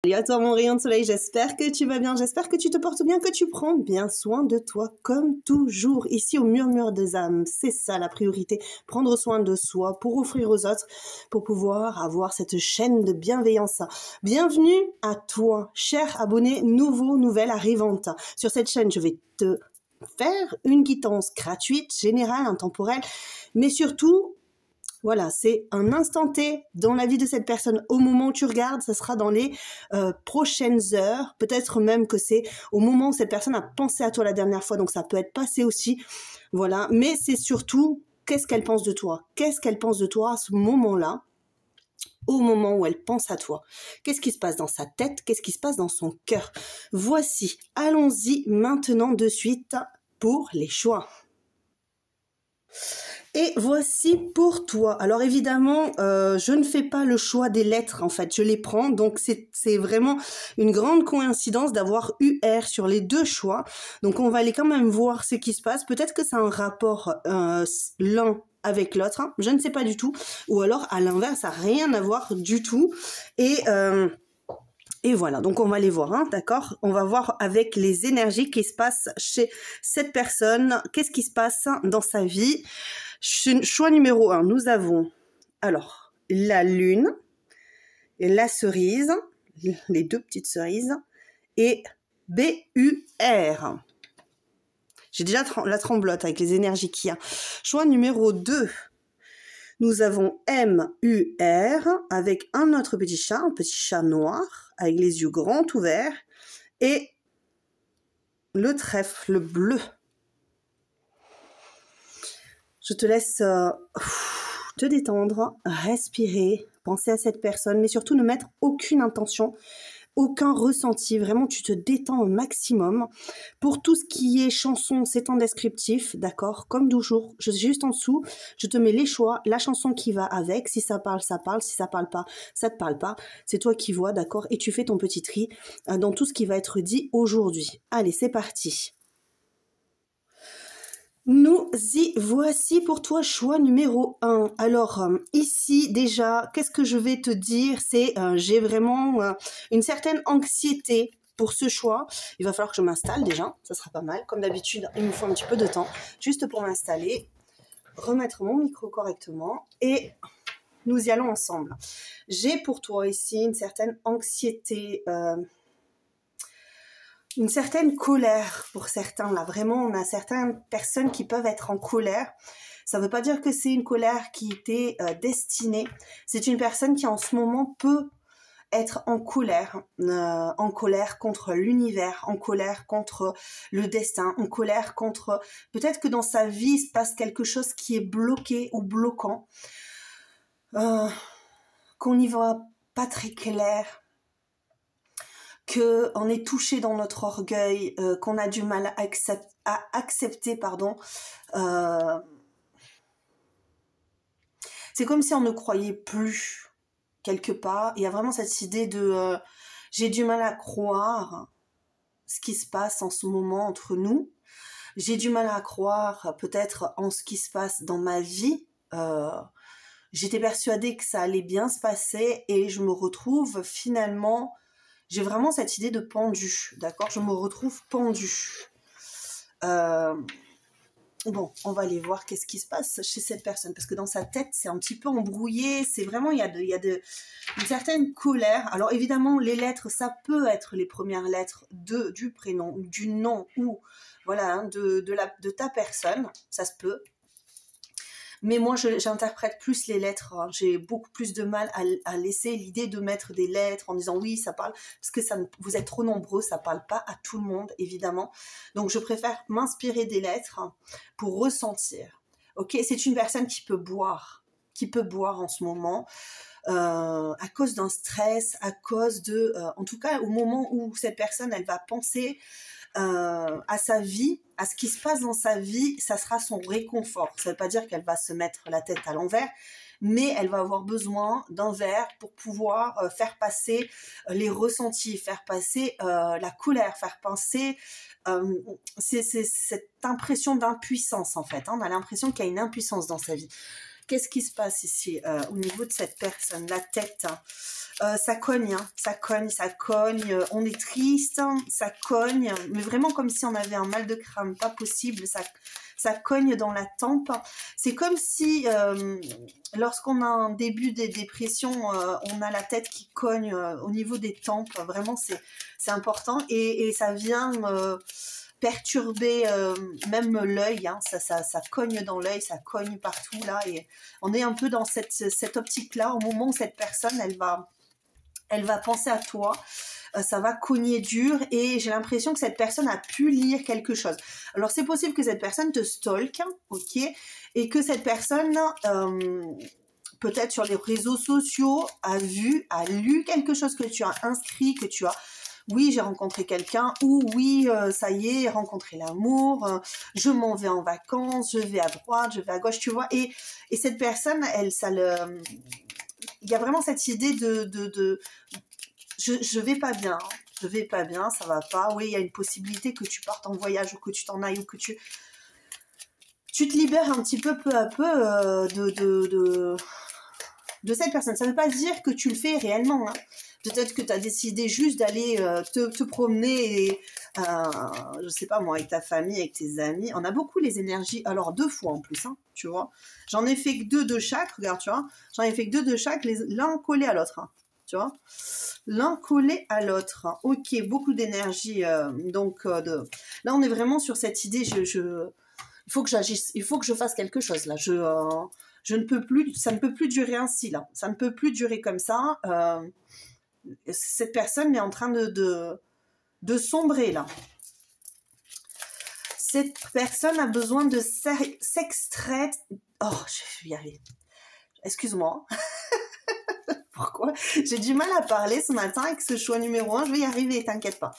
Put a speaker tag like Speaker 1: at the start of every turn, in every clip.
Speaker 1: Salut à toi mon rayon de soleil, j'espère que tu vas bien, j'espère que tu te portes bien, que tu prends bien soin de toi comme toujours. Ici au Murmure des âmes, c'est ça la priorité, prendre soin de soi pour offrir aux autres, pour pouvoir avoir cette chaîne de bienveillance. Bienvenue à toi, cher abonné nouveau, nouvelle arrivante. Sur cette chaîne, je vais te faire une guidance gratuite, générale, intemporelle, mais surtout... Voilà, c'est un instant T dans la vie de cette personne. Au moment où tu regardes, ça sera dans les prochaines heures. Peut-être même que c'est au moment où cette personne a pensé à toi la dernière fois. Donc ça peut être passé aussi. Voilà, mais c'est surtout qu'est-ce qu'elle pense de toi. Qu'est-ce qu'elle pense de toi à ce moment-là, au moment où elle pense à toi. Qu'est-ce qui se passe dans sa tête? Qu'est-ce qui se passe dans son cœur? Voici, allons-y maintenant de suite pour les choix. Et voici pour toi. Alors évidemment, je ne fais pas le choix des lettres en fait, je les prends. Donc c'est vraiment une grande coïncidence d'avoir eu R sur les deux choix. Donc on va aller quand même voir ce qui se passe. Peut-être que ça a un rapport l'un avec l'autre, hein, je ne sais pas du tout. Ou alors à l'inverse, ça n'a rien à voir du tout. Et voilà, donc on va les voir, hein, d'accord? On va voir avec les énergies qui se passent chez cette personne. Qu'est-ce qui se passe dans sa vie? Choix numéro 1, nous avons alors la lune, la cerise, les deux petites cerises, et BUR. J'ai déjà la tremblote avec les énergies qu'il y a. Choix numéro 2, nous avons MUR avec un autre petit chat noir, avec les yeux grands ouverts, et le trèfle bleu. Je te laisse te détendre, respirer, penser à cette personne, mais surtout ne mettre aucune intention, aucun ressenti. Vraiment, tu te détends au maximum. Pour tout ce qui est chanson, c'est en descriptif, d'accord? Comme toujours, juste en dessous, je te mets les choix, la chanson qui va avec. Si ça parle, ça parle. Si ça parle pas, ça te parle pas. C'est toi qui vois, d'accord? Et tu fais ton petit tri dans tout ce qui va être dit aujourd'hui. Allez, c'est parti. Nous y voici pour toi, choix numéro 1. Alors, ici, déjà, qu'est-ce que je vais te dire? C'est, j'ai vraiment une certaine anxiété pour ce choix. Il va falloir que je m'installe déjà, ça sera pas mal. Comme d'habitude, il me faut un petit peu de temps, juste pour m'installer, remettre mon micro correctement, et nous y allons ensemble. J'ai pour toi ici une certaine anxiété, une certaine colère pour certains. Là, vraiment, on a certaines personnes qui peuvent être en colère. Ça ne veut pas dire que c'est une colère qui était destinée. C'est une personne qui, en ce moment, peut être en colère contre l'univers, en colère contre le destin, en colère contre... Peut-être que dans sa vie, il se passe quelque chose qui est bloqué ou bloquant, qu'on n'y voit pas très clair, qu'on est touché dans notre orgueil, qu'on a du mal à accepter, pardon. C'est comme si on ne croyait plus quelque part. Il y a vraiment cette idée de j'ai du mal à croire ce qui se passe en ce moment entre nous. J'ai du mal à croire peut-être en ce qui se passe dans ma vie. J'étais persuadée que ça allait bien se passer et je me retrouve finalement... J'ai vraiment cette idée de pendu, d'accord? Je me retrouve pendue. Bon, on va aller voir qu'est-ce qui se passe chez cette personne, parce que dans sa tête, c'est un petit peu embrouillé, c'est vraiment, il y a une certaine colère. Alors évidemment, les lettres, ça peut être les premières lettres du prénom, du nom, ou voilà, hein, de ta personne, ça se peut. Mais moi, j'interprète plus les lettres. Hein. J'ai beaucoup plus de mal à laisser l'idée de mettre des lettres en disant oui, ça parle, parce que vous êtes trop nombreux, ça parle pas à tout le monde, évidemment. Donc, je préfère m'inspirer des lettres pour ressentir. Ok, c'est une personne qui peut boire en ce moment. À cause d'un stress, à cause de... en tout cas, au moment où cette personne, elle va penser à sa vie, à ce qui se passe dans sa vie, ça sera son réconfort. Ça ne veut pas dire qu'elle va se mettre la tête à l'envers, mais elle va avoir besoin d'un verre pour pouvoir faire passer les ressentis, faire passer la colère, faire passer... c'est cette impression d'impuissance, en fait. Hein. On a l'impression qu'il y a une impuissance dans sa vie. qu'est-ce qui se passe ici au niveau de cette personne? La tête, ça cogne, hein, ça cogne, ça cogne. On est triste, hein, ça cogne, mais vraiment comme si on avait un mal de crâne, pas possible. Ça cogne dans la tempe. C'est comme si lorsqu'on a un début de dépression, on a la tête qui cogne au niveau des tempes. Vraiment, c'est important et ça vient perturber même l'œil, hein, ça cogne dans l'œil, ça cogne partout là, et on est un peu dans cette optique-là, au moment où cette personne, elle va penser à toi, ça va cogner dur, et j'ai l'impression que cette personne a pu lire quelque chose. Alors c'est possible que cette personne te stalk, ok, et que cette personne, peut-être sur les réseaux sociaux, a lu quelque chose que tu as inscrit, que tu as... Oui, j'ai rencontré quelqu'un, ou oui, ça y est, rencontré l'amour, je m'en vais en vacances, je vais à droite, je vais à gauche, tu vois. Et cette personne, il y a vraiment cette idée je vais pas bien, hein, je vais pas bien, ça va pas. Oui, il y a une possibilité que tu partes en voyage, ou que tu t'en ailles, ou que tu te libères un petit peu à peu de cette personne. Ça ne veut pas dire que tu le fais réellement, hein. Peut-être que tu as décidé juste d'aller te promener, et, je sais pas moi, avec ta famille, avec tes amis. On a beaucoup les énergies, alors 2 fois en plus, hein, tu vois. J'en ai fait que 2 de chaque, regarde, tu vois. J'en ai fait que 2 de chaque, l'un collé à l'autre, hein, tu vois. L'un collé à l'autre. Ok, beaucoup d'énergie. Donc, là, on est vraiment sur cette idée, il faut que j'agisse, il faut que je fasse quelque chose, là. Je ne peux plus, ça ne peut plus durer ainsi, là. Ça ne peut plus durer comme ça. Cette personne est en train de sombrer, là. Cette personne a besoin de s'extraire... Oh, je vais y arriver. Excuse-moi. Pourquoi? J'ai du mal à parler ce matin avec ce choix numéro 1. Je vais y arriver, t'inquiète pas.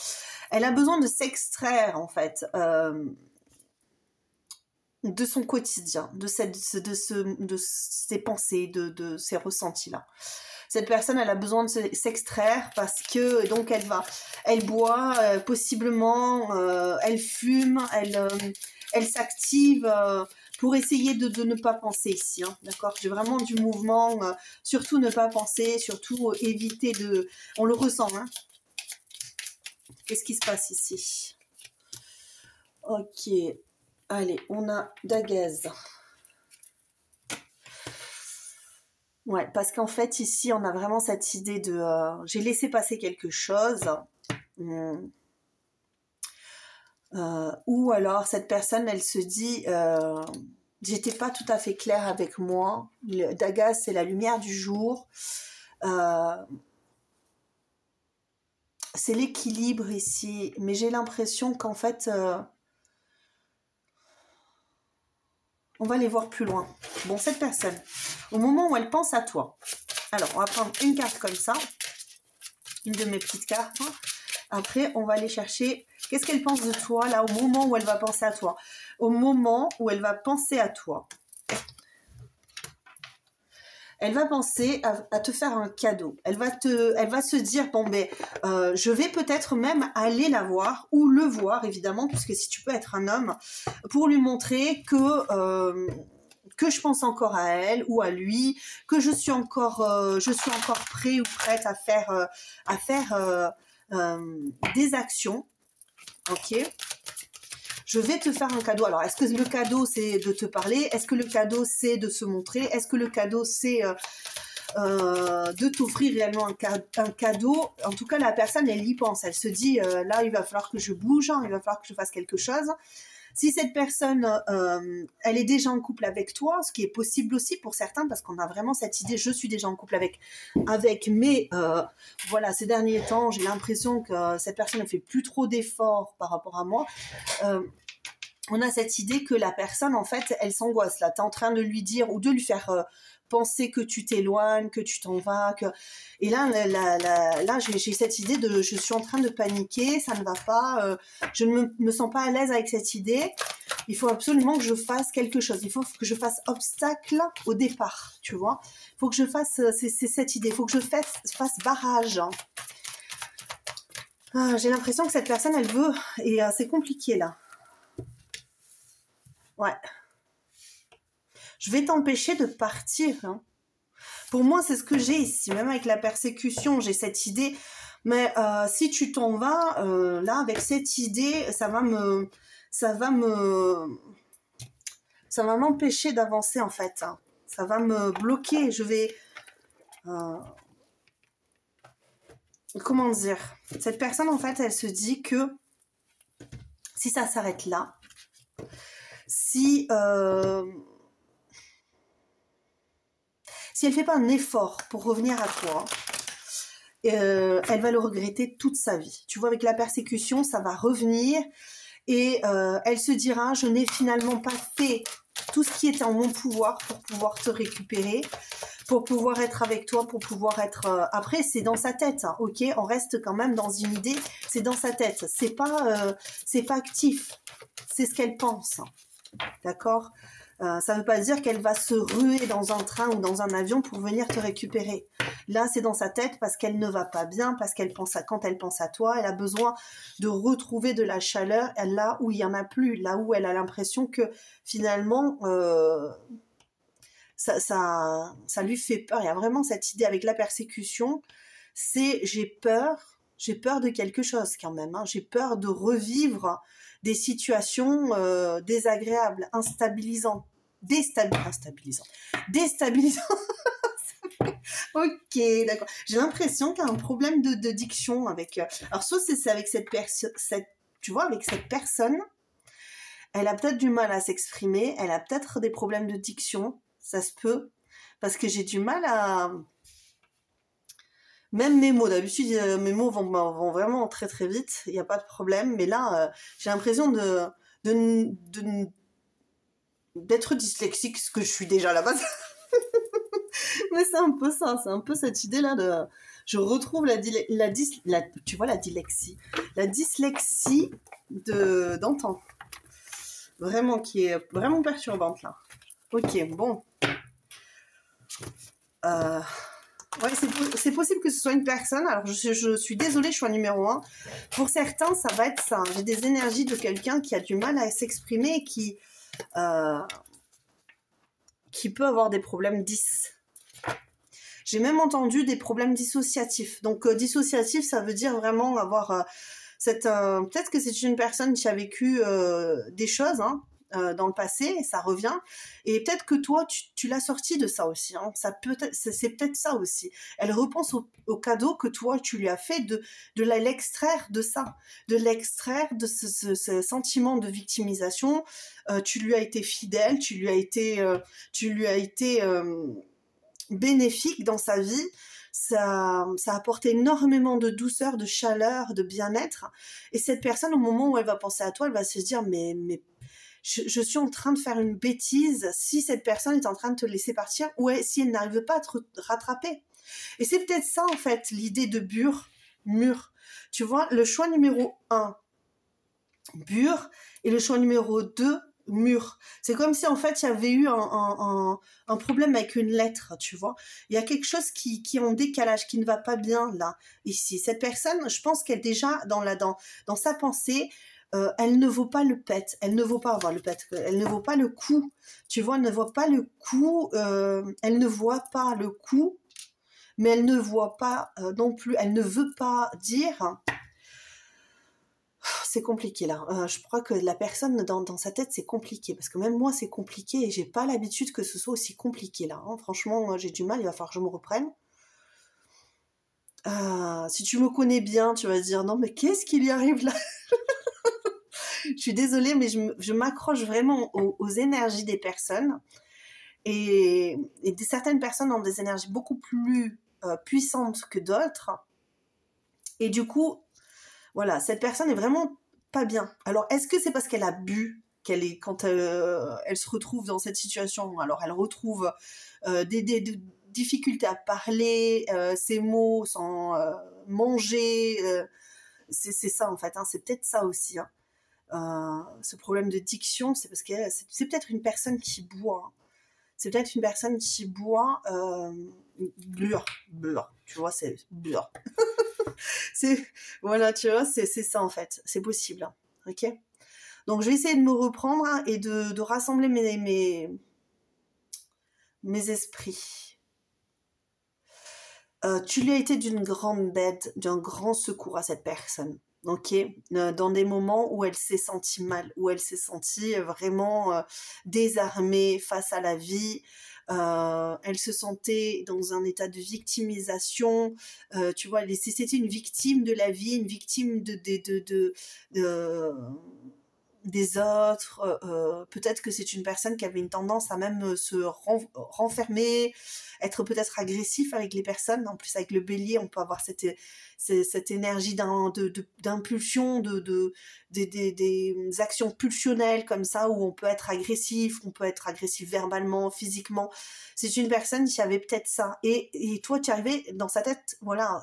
Speaker 1: Elle a besoin de s'extraire, en fait, de son quotidien, de ses pensées, de ses ressentis-là. Cette personne, elle a besoin de s'extraire parce que donc elle boit, possiblement, elle fume, elle s'active pour essayer de ne pas penser ici, hein, d'accord? J'ai vraiment du mouvement, surtout ne pas penser, surtout éviter de... On le ressent, hein? Qu'est-ce qui se passe ici? Ok, allez, on a Dagaz. Ouais, parce qu'en fait, ici, on a vraiment cette idée de... j'ai laissé passer quelque chose. Ou alors, cette personne, elle se dit... j'étais pas tout à fait claire avec moi. Dagaz, c'est la lumière du jour. C'est l'équilibre ici. Mais j'ai l'impression qu'en fait... on va aller voir plus loin. Bon, cette personne, au moment où elle pense à toi, alors on va prendre une carte comme ça, une de mes petites cartes. Après, on va aller chercher, qu'est-ce qu'elle pense de toi, là, au moment où elle va penser à toi. Au moment où elle va penser à toi, elle va penser à te faire un cadeau. Elle va se dire, bon, ben, je vais peut-être même aller la voir, ou le voir, évidemment, puisque si tu peux être un homme, pour lui montrer que je pense encore à elle ou à lui, que je suis encore prêt ou prête à faire des actions, ok? Je vais te faire un cadeau. Alors, est-ce que le cadeau, c'est de te parler? Est-ce que le cadeau, c'est de se montrer? Est-ce que le cadeau, c'est de t'offrir réellement un cadeau? En tout cas, la personne, elle y pense. Elle se dit, là, il va falloir que je bouge, hein, il va falloir que je fasse quelque chose. Si cette personne, elle est déjà en couple avec toi, ce qui est possible aussi pour certains, parce qu'on a vraiment cette idée, je suis déjà en couple avec mais voilà, ces derniers temps, j'ai l'impression que cette personne ne fait plus trop d'efforts par rapport à moi. On a cette idée que la personne, en fait, elle s'angoisse. Là, tu es en train de lui dire ou de lui faire penser que tu t'éloignes, que tu t'en vas. Et là j'ai cette idée de je suis en train de paniquer, ça ne va pas, je ne me sens pas à l'aise avec cette idée. Il faut absolument que je fasse quelque chose. Il faut que je fasse obstacle au départ, tu vois. Il faut que je fasse, c'est cette idée, il faut que je fasse barrage. Hein. Ah, j'ai l'impression que cette personne, elle veut, et c'est compliqué là. Ouais. Je vais t'empêcher de partir. Hein. Pour moi, c'est ce que j'ai ici. Même avec la persécution, j'ai cette idée. Mais si tu t'en vas, là, avec cette idée, ça va m'empêcher d'avancer, en fait. Hein. Ça va me bloquer. Je vais... comment dire? Cette personne, en fait, elle se dit que si ça s'arrête là, si elle fait pas un effort pour revenir à toi, elle va le regretter toute sa vie. Tu vois, avec la persécution, ça va revenir et elle se dira, je n'ai finalement pas fait tout ce qui était en mon pouvoir pour pouvoir te récupérer, pour pouvoir être avec toi, pour pouvoir être... Après, c'est dans sa tête, hein, ok? On reste quand même dans une idée, c'est dans sa tête. C'est pas actif, c'est ce qu'elle pense, d'accord? Ça ne veut pas dire qu'elle va se ruer dans un train ou dans un avion pour venir te récupérer. Là, c'est dans sa tête parce qu'elle ne va pas bien, parce qu'elle pense quand elle pense à toi, elle a besoin de retrouver de la chaleur là où il n'y en a plus, là où elle a l'impression que finalement, ça lui fait peur. Il y a vraiment cette idée avec la persécution, c'est j'ai peur de quelque chose quand même. Hein. J'ai peur de revivre des situations désagréables, instabilisantes, déstabilisantes. Ok, d'accord. J'ai l'impression qu'il y a un problème de diction avec... alors soit c'est avec cette personne, tu vois, avec cette personne, elle a peut-être du mal à s'exprimer, elle a peut-être des problèmes de diction, ça se peut, parce que j'ai du mal à... Même mes mots, d'habitude, mes mots vont vraiment très très vite, il n'y a pas de problème, mais là, j'ai l'impression d'être dyslexique, ce que je suis déjà à la base. Mais c'est un peu ça, c'est un peu cette idée-là de... Je retrouve tu vois, la dyslexie. La dyslexie d'entendre. Vraiment, qui est vraiment perturbante, là. Ok, bon. Ouais, c'est possible que ce soit une personne. Alors, je suis désolée, je suis en numéro 1. Pour certains, ça va être ça. J'ai des énergies de quelqu'un qui a du mal à s'exprimer et qui peut avoir des problèmes J'ai même entendu des problèmes dissociatifs. Donc, dissociatif, ça veut dire vraiment avoir peut-être que c'est une personne qui a vécu des choses hein, dans le passé, et ça revient. Et peut-être que toi, tu l'as sorti de ça aussi. Hein. C'est peut-être ça aussi. Elle repense au cadeau que toi, tu lui as fait de l'extraire de ça, de l'extraire de ce sentiment de victimisation. Tu lui as été fidèle, tu lui as été bénéfique dans sa vie, ça a apporté énormément de douceur, de chaleur, de bien-être, et cette personne, au moment où elle va penser à toi, elle va se dire, mais je suis en train de faire une bêtise si cette personne est en train de te laisser partir, ou si elle n'arrive pas à te rattraper. Et c'est peut-être ça, en fait, l'idée de mur. Tu vois, le choix numéro 1, mur, et le choix numéro 2, mur. C'est comme si en fait il y avait eu un problème avec une lettre, tu vois. Il y a quelque chose qui est en décalage, qui ne va pas bien là, ici. Cette personne, je pense qu'elle déjà dans sa pensée, elle ne vaut pas le pet, elle ne vaut pas avoir le pet, elle ne vaut pas le coup, tu vois, elle ne voit pas le coup, elle ne voit pas le coup, mais elle ne voit pas non plus, elle ne veut pas dire... C'est compliqué là. Je crois que la personne dans sa tête c'est compliqué parce que même moi c'est compliqué et j'ai pas l'habitude que ce soit aussi compliqué là. Hein. Franchement, j'ai du mal. Il va falloir que je me reprenne. Si tu me connais bien, tu vas dire non mais qu'est-ce qui lui arrive là? Je suis désolée mais je m'accroche vraiment aux énergies des personnes et certaines personnes ont des énergies beaucoup plus puissantes que d'autres et du coup voilà, cette personne est vraiment pas bien. Alors, est-ce que c'est parce qu'elle a bu quand elle se retrouve dans cette situation, alors elle retrouve des difficultés à parler, ses mots sans manger, c'est ça en fait, hein, c'est peut-être ça aussi. Hein. Ce problème de diction, c'est parce que c'est peut-être une personne qui boit. Hein. C'est peut-être une personne qui boit blur, tu vois, c'est blur. Voilà, tu vois, c'est ça en fait, c'est possible, hein. Ok. Donc je vais essayer de me reprendre hein, et de rassembler mes esprits. Tu lui as été d'une grande aide, d'un grand secours à cette personne. Ok, dans des moments où elle s'est sentie mal, où elle s'est sentie vraiment désarmée face à la vie, elle se sentait dans un état de victimisation, tu vois, c'était une victime de la vie, une victime de des autres, peut-être que c'est une personne qui avait une tendance à même renfermer, être peut-être agressif avec les personnes. En plus avec le bélier on peut avoir cette énergie d'impulsion, des actions pulsionnelles comme ça, où on peut être agressif verbalement, physiquement. C'est une personne qui avait peut-être ça, et toi tu arrivais dans sa tête, voilà,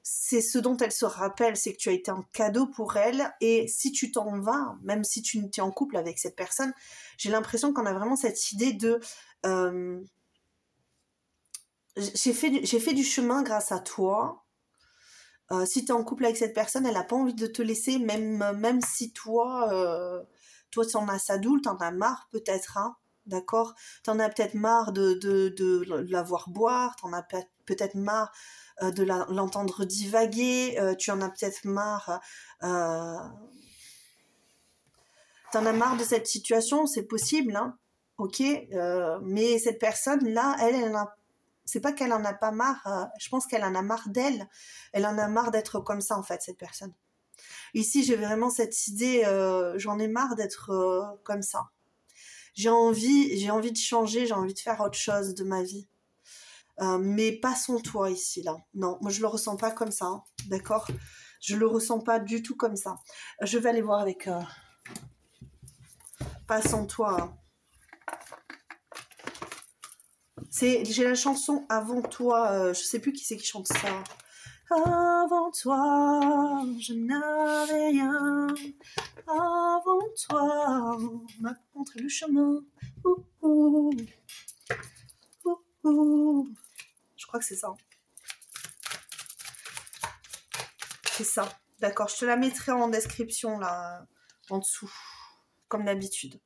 Speaker 1: c'est ce dont elle se rappelle, c'est que tu as été un cadeau pour elle, et si tu t'en vas, même si tu es en couple avec cette personne, j'ai l'impression qu'on a vraiment cette idée de j'ai fait du chemin grâce à toi. Si tu es en couple avec cette personne, elle n'a pas envie de te laisser, même si toi tu en as sa doule, t'en as marre peut-être, hein, d'accord, t'en as peut-être marre de la voir boire, t'en as peut-être marre de l'entendre divaguer, tu en as peut-être marre, t'en as marre de cette situation, c'est possible, hein, ok, mais cette personne-là, elle a, c'est pas qu'elle en a pas marre, je pense qu'elle en a marre d'elle, elle en a marre d'être comme ça en fait, cette personne. Ici, j'ai vraiment cette idée, j'en ai marre d'être comme ça. J'ai envie de changer, j'ai envie de faire autre chose de ma vie. Mais pas son toi ici, là. Non, moi je le ressens pas comme ça, hein, d'accord? Je le ressens pas du tout comme ça. Je vais aller voir avec pas son toi. Hein. J'ai la chanson Avant toi, je sais plus qui c'est qui chante ça. Avant toi, je n'avais rien. Avant toi, on m'a montré le chemin. Ouh, ouh, ouh, ouh. Je crois que c'est ça. C'est ça. D'accord, je te la mettrai en description là, en dessous, comme d'habitude.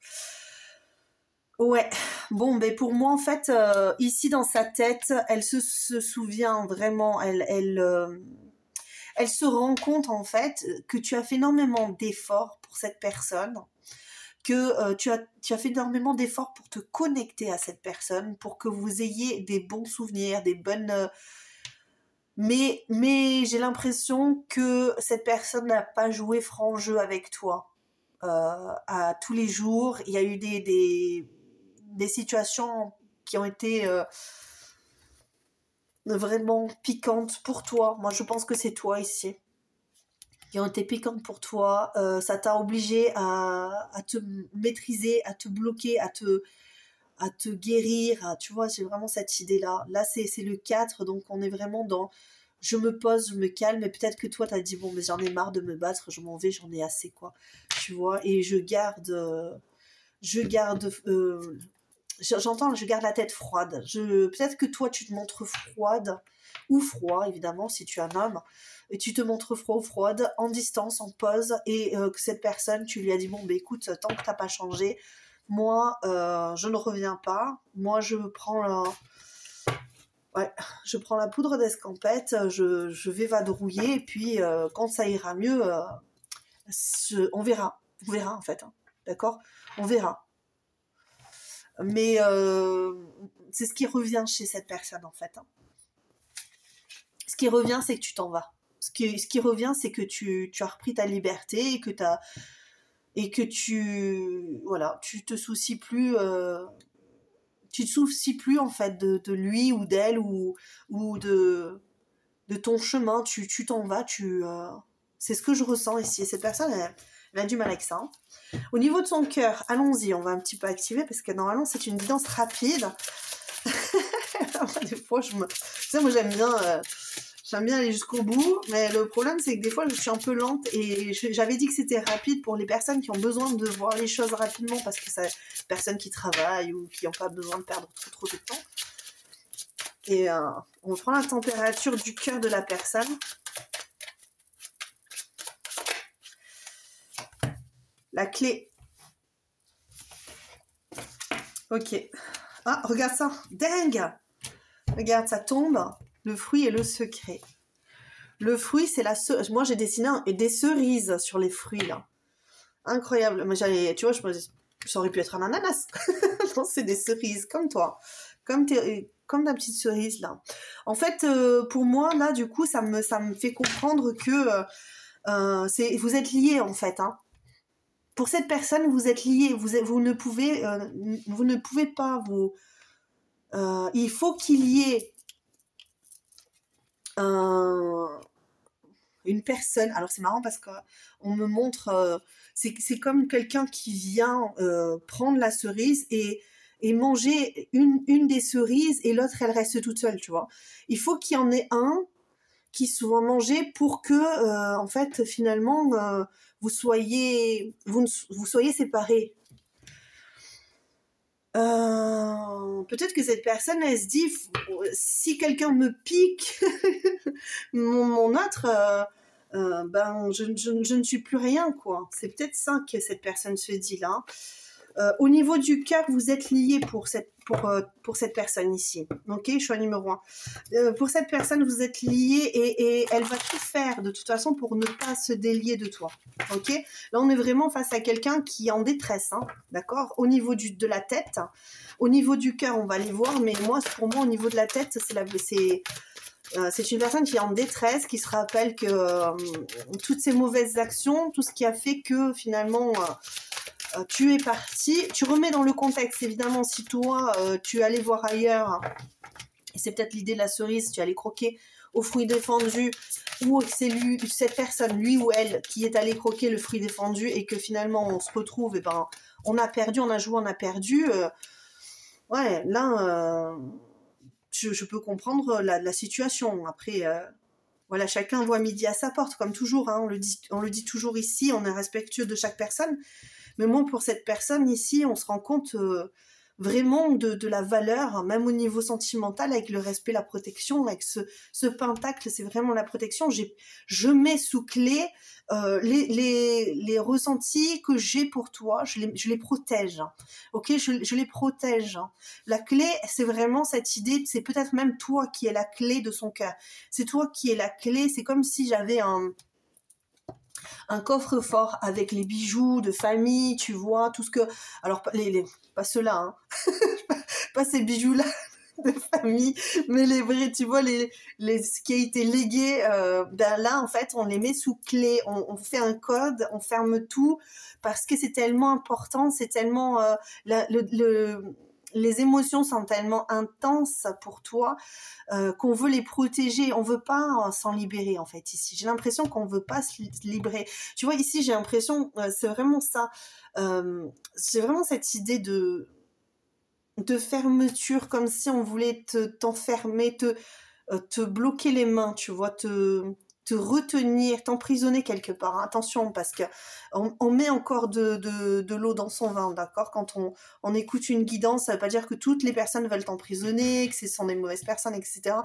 Speaker 1: Ouais, bon, ben pour moi en fait, ici dans sa tête, elle se souvient vraiment, elle se rend compte en fait que tu as fait énormément d'efforts pour cette personne, que tu as fait énormément d'efforts pour te connecter à cette personne, pour que vous ayez des bons souvenirs, des bonnes... mais j'ai l'impression que cette personne n'a pas joué franc jeu avec toi. À tous les jours, il y a eu des situations qui ont été vraiment piquantes pour toi. Moi, je pense que c'est toi ici. Qui ont été piquantes pour toi. Ça t'a obligé à te maîtriser, à te bloquer, à te guérir. Tu vois, j'ai vraiment cette idée-là. Là, c'est le 4, donc on est vraiment dans... Je me pose, je me calme, et peut-être que toi, t'as dit, bon, mais j'en ai marre de me battre, je m'en vais, j'en ai assez, quoi. Tu vois, et je garde... j'entends, je garde la tête froide. Peut-être que toi, tu te montres froide, ou froid, évidemment, si tu es un homme, et tu te montres froid ou froide, en distance, en pause, et que cette personne, tu lui as dit, bon, bah écoute, tant que t'as pas changé, moi, je ne reviens pas. Moi, je prends la poudre d'escampette, je vais vadrouiller, et puis quand ça ira mieux, on verra. On verra, en fait. Hein. D'accord? On verra. Mais c'est ce qui revient chez cette personne, en fait. Hein. Ce qui revient, c'est que tu t'en vas. Ce qui revient, c'est que tu as repris ta liberté, et que voilà, tu te soucies plus... tu te soucies plus en fait de lui ou d'elle ou de ton chemin, tu t'en vas, c'est ce que je ressens ici. Et cette personne, elle a du mal avec ça. Hein. Au niveau de son cœur, allons-y, on va un petit peu activer parce que normalement c'est une guidance rapide. Des fois, tu sais, moi j'aime bien aller jusqu'au bout, mais le problème c'est que des fois je suis un peu lente, et j'avais dit que c'était rapide pour les personnes qui ont besoin de voir les choses rapidement, parce que c'est des personnes qui travaillent ou qui n'ont pas besoin de perdre trop de temps. Et on prend la température du cœur de la personne. La clé. Ok. Ah, regarde ça, dingue. Regarde, ça tombe. Le fruit et le secret. Le fruit, c'est la cerise. Moi, j'ai dessiné des cerises sur les fruits, là. Incroyable. Mais tu vois, ça aurait pu être un ananas. Non, c'est des cerises, comme toi. Comme ta petite cerise, là. En fait, pour moi, là, du coup, ça me fait comprendre que vous êtes liés, en fait. Hein. Pour cette personne, vous êtes liés. Vous ne pouvez pas vous... il faut qu'il y ait une personne. Alors c'est marrant parce qu'on me montre, c'est comme quelqu'un qui vient prendre la cerise et manger une des cerises et l'autre elle reste toute seule, tu vois. Il faut qu'il y en ait un qui soit mangé pour que en fait finalement vous soyez séparés. Peut-être que cette personne, elle se dit, si quelqu'un me pique mon autre, ben je ne suis plus rien, quoi. C'est peut-être ça que cette personne se dit là. Au niveau du cœur, vous êtes liés pour cette personne ici. Ok, choix numéro 1. Pour cette personne, vous êtes liés et elle va tout faire de toute façon pour ne pas se délier de toi. Ok, là on est vraiment face à quelqu'un qui est en détresse, hein, d'accord. Au niveau de la tête, au niveau du cœur, on va les voir, mais pour moi, au niveau de la tête, c'est une personne qui est en détresse, qui se rappelle que toutes ces mauvaises actions, tout ce qui a fait que finalement tu es parti, tu remets dans le contexte, évidemment, si toi, tu allais voir ailleurs, et c'est peut-être l'idée de la cerise, tu allais croquer au fruit défendu, ou que c'est cette personne, lui ou elle, qui est allé croquer le fruit défendu, et que finalement, on se retrouve, et ben, on a perdu, on a joué, on a perdu. Ouais, là, je peux comprendre la situation. Après, voilà, chacun voit midi à sa porte, comme toujours, hein, on le dit toujours ici, on est respectueux de chaque personne. Mais moi, pour cette personne ici, on se rend compte vraiment de la valeur, même au niveau sentimental, avec le respect, la protection, avec ce pentacle, c'est vraiment la protection. Je mets sous clé les ressentis que j'ai pour toi, je les protège. Ok, je les protège. La clé, c'est vraiment cette idée, c'est peut-être même toi qui es la clé de son cœur. C'est toi qui es la clé, c'est comme si j'avais un coffre-fort avec les bijoux de famille, tu vois, tout ce que... Alors, pas ceux-là, hein. Pas ces bijoux-là de famille, mais les vrais, tu vois, ce qui a été légué, ben là, en fait, on les met sous clé, on fait un code, on ferme tout, parce que c'est tellement important, c'est tellement... les émotions sont tellement intenses pour toi qu'on veut les protéger, on veut pas s'en libérer en fait ici. J'ai l'impression qu'on veut pas se libérer. Tu vois ici j'ai l'impression c'est vraiment ça, c'est vraiment cette idée de fermeture comme si on voulait t'enfermer, te bloquer les mains, tu vois, te retenir, t'emprisonner quelque part. Attention, parce que on met encore de l'eau dans son vin, d'accord. Quand on écoute une guidance, ça veut pas dire que toutes les personnes veulent t'emprisonner, que ce sont des mauvaises personnes, etc.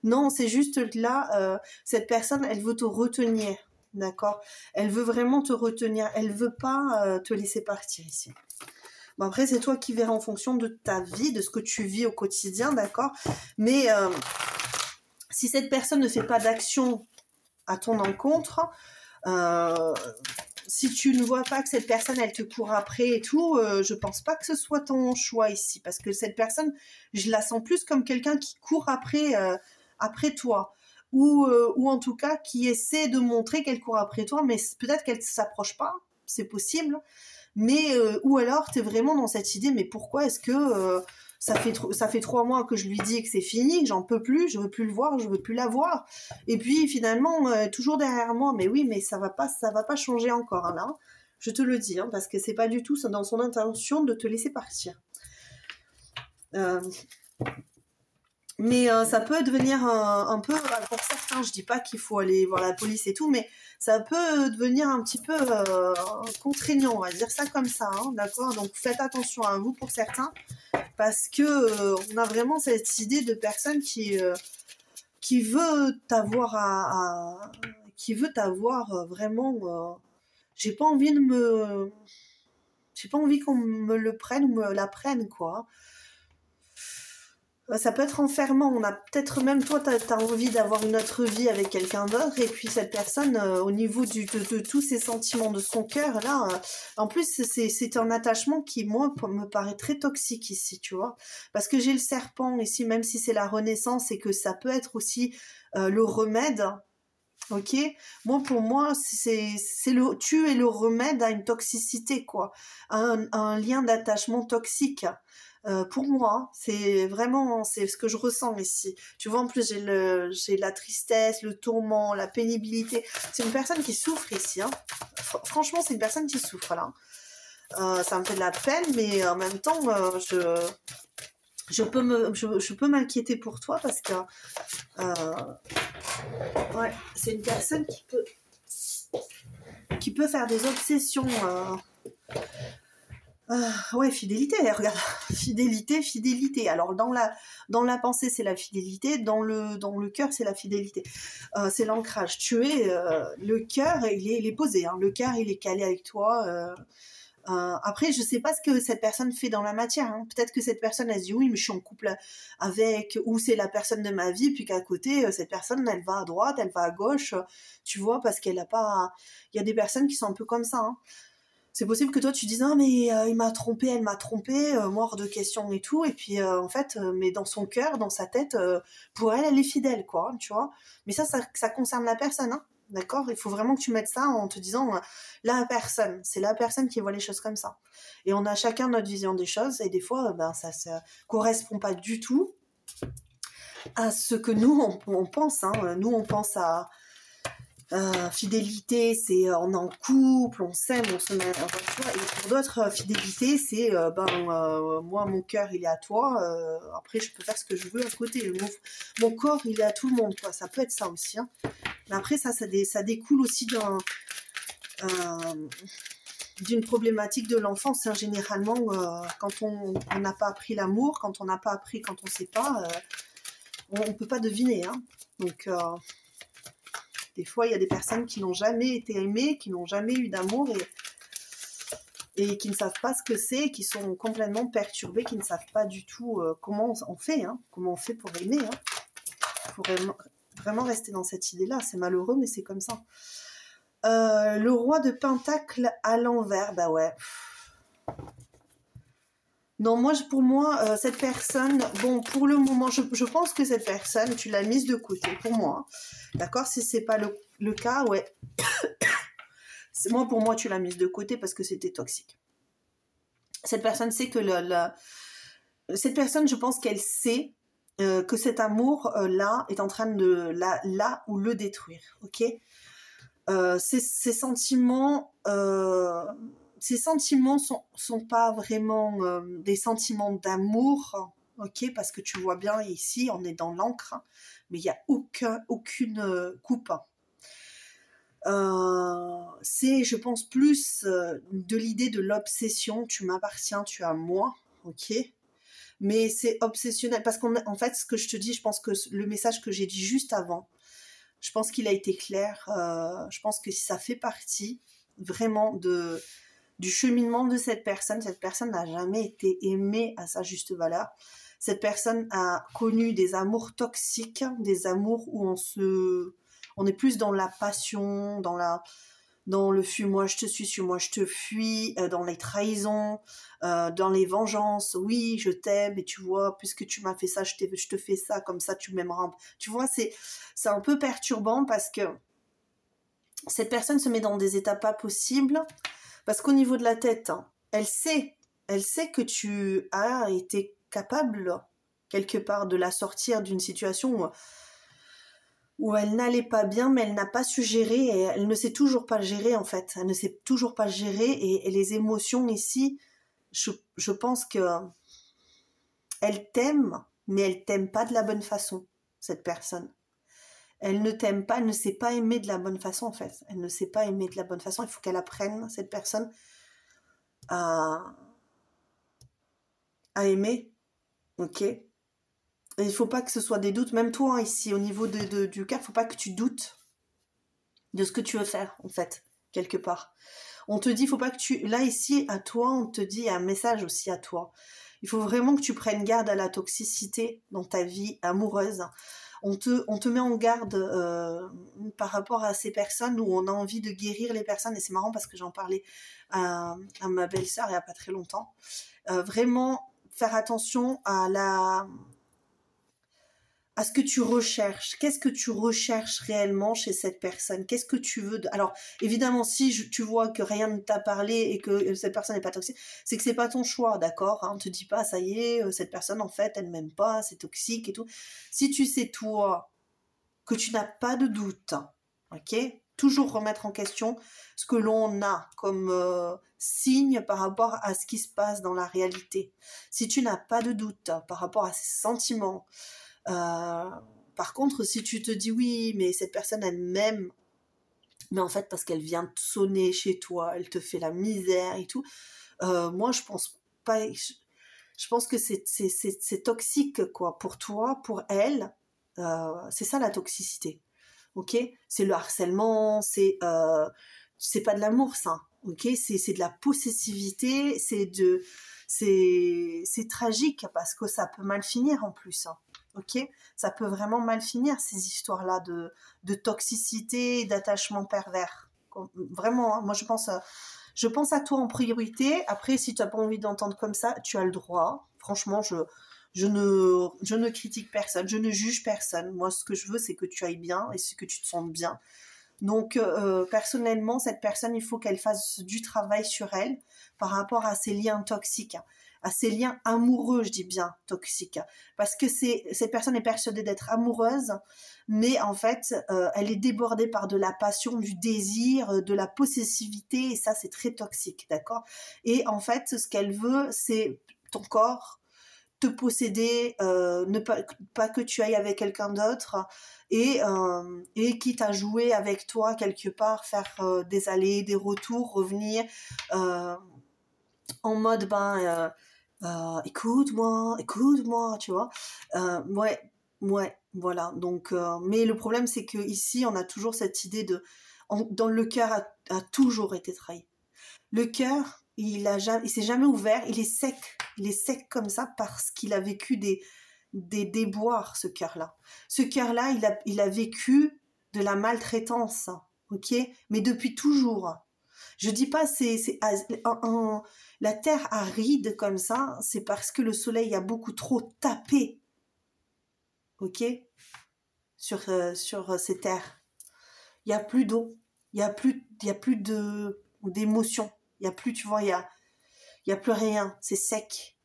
Speaker 1: Non, c'est juste là, cette personne, elle veut te retenir, d'accord. Elle veut vraiment te retenir, elle veut pas te laisser partir ici. Bon, après, c'est toi qui verras en fonction de ta vie, de ce que tu vis au quotidien, d'accord. Mais si cette personne ne fait pas d'action à ton encontre, si tu ne vois pas que cette personne, elle te court après et tout, je pense pas que ce soit ton choix ici. Parce que cette personne, je la sens plus comme quelqu'un qui court après toi. Ou en tout cas, qui essaie de montrer qu'elle court après toi, mais peut-être qu'elle ne s'approche pas, c'est possible. Mais ou alors tu es vraiment dans cette idée, mais pourquoi est-ce que ça fait 3 mois que je lui dis que c'est fini, que j'en peux plus, je veux plus le voir, je veux plus la voir, et puis finalement toujours derrière moi, mais oui, mais ça va pas changer encore, hein, là, je te le dis, hein, parce que c'est pas du tout dans son intention de te laisser partir. Mais ça peut devenir un peu, pour certains, je dis pas qu'il faut aller voir la police et tout, mais ça peut devenir un petit peu contraignant, on va dire ça comme ça, hein, d'accord. Donc faites attention à vous pour certains, parce que on a vraiment cette idée de personne qui veut t'avoir qui veut t'avoir vraiment. J'ai pas envie qu'on me le prenne ou me la prenne, quoi. Ça peut être enfermant. On a peut-être même, toi, t'as envie d'avoir une autre vie avec quelqu'un d'autre, et puis cette personne, au niveau de tous ses sentiments, de son cœur, là, en plus, c'est un attachement qui, moi, me paraît très toxique ici, tu vois. Parce que j'ai le serpent ici, même si c'est la renaissance, et que ça peut être aussi le remède. Ok, moi pour moi tu es le remède à une toxicité, quoi, un lien d'attachement toxique. Pour moi, c'est vraiment c'est ce que je ressens ici. Tu vois, en plus j'ai la tristesse, le tourment, la pénibilité. C'est une personne qui souffre ici. Hein. Franchement, c'est une personne qui souffre là. Ça me fait de la peine, mais en même temps, je peux m'inquiéter pour toi parce que ouais, c'est une personne qui peut faire des obsessions. Ouais, fidélité, regarde, fidélité, fidélité. Alors dans la pensée c'est la fidélité, dans le cœur c'est la fidélité. C'est l'ancrage. Tu es le cœur, il est posé. Hein. Le cœur il est calé avec toi. Après, je sais pas ce que cette personne fait dans la matière. Hein. Peut-être que cette personne, elle se dit oui, mais je suis en couple avec, ou c'est la personne de ma vie, puis qu'à côté, cette personne, elle va à droite, elle va à gauche, tu vois, parce qu'elle a pas. Il y a des personnes qui sont un peu comme ça. Hein. C'est possible que toi tu dises ah mais il m'a trompé, elle m'a trompé, moi hors de question et tout, et puis en fait, mais dans son cœur, dans sa tête, pour elle, elle est fidèle, quoi, tu vois. Mais ça concerne la personne, hein. D'accord. Il faut vraiment que tu mettes ça en te disant la personne, c'est la personne qui voit les choses comme ça. Et on a chacun notre vision des choses, et des fois, ben ça correspond pas du tout à ce que nous on pense. Hein. Nous on pense à fidélité, c'est on est en couple, on s'aime, on se met en voiture. Et pour d'autres, fidélité, c'est moi, mon cœur, il est à toi. Après, je peux faire ce que je veux à côté. Mon corps, il est à tout le monde, quoi. Ça peut être ça aussi. Hein. Mais après, ça découle aussi d'une problématique de l'enfance. Hein. Généralement, quand on n'a pas appris l'amour, quand on n'a pas appris, quand on ne sait pas, on ne peut pas deviner. Hein. Donc, des fois, il y a des personnes qui n'ont jamais été aimées, qui n'ont jamais eu d'amour et qui ne savent pas ce que c'est, qui sont complètement perturbées, qui ne savent pas du tout comment on fait, hein, comment on fait pour aimer. Hein. Il faut vraiment rester dans cette idée-là. C'est malheureux, mais c'est comme ça. Le roi de Pentacle à l'envers, bah ouais. Non, pour moi, cette personne, bon, pour le moment, je pense que cette personne, tu l'as mise de côté, pour moi. D'accord. Si c'est pas le cas, ouais. Pour moi, tu l'as mise de côté parce que c'était toxique. Cette personne sait que cette personne, je pense qu'elle sait que cet amour-là est en train de ou le détruire, ok. Ces sentiments sont pas vraiment des sentiments d'amour, ok, parce que tu vois bien ici, on est dans l'encre, hein, mais il n'y a aucune coupe. C'est, je pense, plus de l'idée de l'obsession. Tu m'appartiens, tu as moi, ok. Mais c'est obsessionnel parce qu'en fait, ce que je te dis, je pense que le message que j'ai dit juste avant, je pense qu'il a été clair. Je pense que ça fait partie vraiment du cheminement de cette personne. Cette personne n'a jamais été aimée à sa juste valeur. Cette personne a connu des amours toxiques, des amours où on est plus dans la passion, dans le fuis-moi je te suis, suis-moi je te fuis, dans les trahisons, dans les vengeances. Oui, je t'aime et tu vois, puisque tu m'as fait ça, je te fais ça, comme ça tu m'aimeras. Tu vois, c'est un peu perturbant parce que cette personne se met dans des états pas possibles, parce qu'au niveau de la tête, hein, elle sait que tu as été capable quelque part de la sortir d'une situation où elle n'allait pas bien, mais elle n'a pas su gérer, et elle ne sait toujours pas gérer en fait. Elle ne sait toujours pas gérer, et les émotions ici, je pense que elle t'aime, mais elle t'aime pas de la bonne façon, cette personne. Elle ne t'aime pas, elle ne sait pas aimer de la bonne façon en fait. Elle ne sait pas aimer de la bonne façon. Il faut qu'elle apprenne, cette personne, à aimer, ok. Et il ne faut pas que ce soit des doutes, même toi, hein, ici, au niveau du cœur, il ne faut pas que tu doutes de ce que tu veux faire, en fait, quelque part. On te dit, il faut pas que tu... Là, ici, à toi, on te dit un message aussi à toi. Il faut vraiment que tu prennes garde à la toxicité dans ta vie amoureuse. On te met en garde par rapport à ces personnes où on a envie de guérir les personnes. Et c'est marrant parce que j'en parlais à ma belle-sœur il n'y a pas très longtemps. Vraiment faire attention à ce que tu recherches. Qu'est-ce que tu recherches réellement chez cette personne? Qu'est-ce que tu veux Alors, évidemment, si tu vois que rien ne t'a parlé et que cette personne n'est pas toxique, c'est que c'est pas ton choix, d'accord, hein? On te dit pas, ça y est, cette personne, en fait, elle m'aime pas, c'est toxique et tout. Si tu sais, toi, que tu n'as pas de doute, ok? Toujours remettre en question ce que l'on a comme signe par rapport à ce qui se passe dans la réalité. Si tu n'as pas de doute par rapport à ces sentiments, par contre, si tu te dis oui, mais cette personne elle m'aime, mais en fait parce qu'elle vient te sonner chez toi, elle te fait la misère et tout, moi je pense pas, je pense que c'est toxique quoi, pour toi, pour elle, c'est ça la toxicité, ok? C'est le harcèlement, c'est pas de l'amour ça, ok? C'est de la possessivité, c'est tragique parce que ça peut mal finir en plus, hein. Ok, ça peut vraiment mal finir ces histoires-là de toxicité, d'attachement pervers. Vraiment, hein, moi je pense à toi en priorité. Après, si tu n'as pas envie d'entendre comme ça, tu as le droit. Franchement, je ne critique personne, je ne juge personne. Moi, ce que je veux, c'est que tu ailles bien et que tu te sentes bien. Donc, personnellement, cette personne, il faut qu'elle fasse du travail sur elle par rapport à ses liens toxiques, à ses liens amoureux, je dis bien toxiques, parce que cette personne est persuadée d'être amoureuse, mais en fait, elle est débordée par de la passion, du désir, de la possessivité, et ça, c'est très toxique, d'accord? Et en fait, ce qu'elle veut, c'est ton corps, te posséder, ne pas que tu ailles avec quelqu'un d'autre, et quitte à jouer avec toi quelque part, faire des allers, des retours, revenir en mode écoute-moi, tu vois. Ouais, voilà. Donc, mais le problème, c'est que ici, on a toujours cette idée dans le cœur a toujours été trahi. Le cœur, il s'est jamais ouvert, il est sec comme ça parce qu'il a vécu des déboires, ce cœur-là. Ce cœur-là, il a vécu de la maltraitance, ok? Mais depuis toujours. Je dis pas la terre aride comme ça, c'est parce que le soleil a beaucoup trop tapé, ok, sur ces terres. Il y a plus d'eau, il y a plus d'émotion, il y a plus, tu vois, il y a plus rien, c'est sec.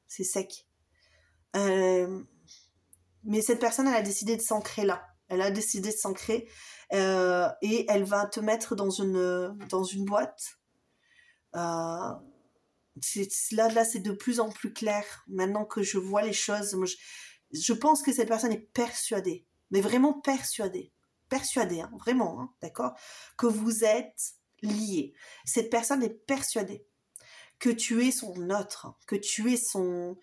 Speaker 1: Mais cette personne, elle a décidé de s'ancrer là. Elle a décidé de s'ancrer et elle va te mettre dans une boîte. Là, c'est de plus en plus clair. Maintenant que je vois les choses, moi, je pense que cette personne est persuadée, mais vraiment persuadée, hein, vraiment, hein, d'accord, que vous êtes liés. Cette personne est persuadée que tu es son autre, que tu es son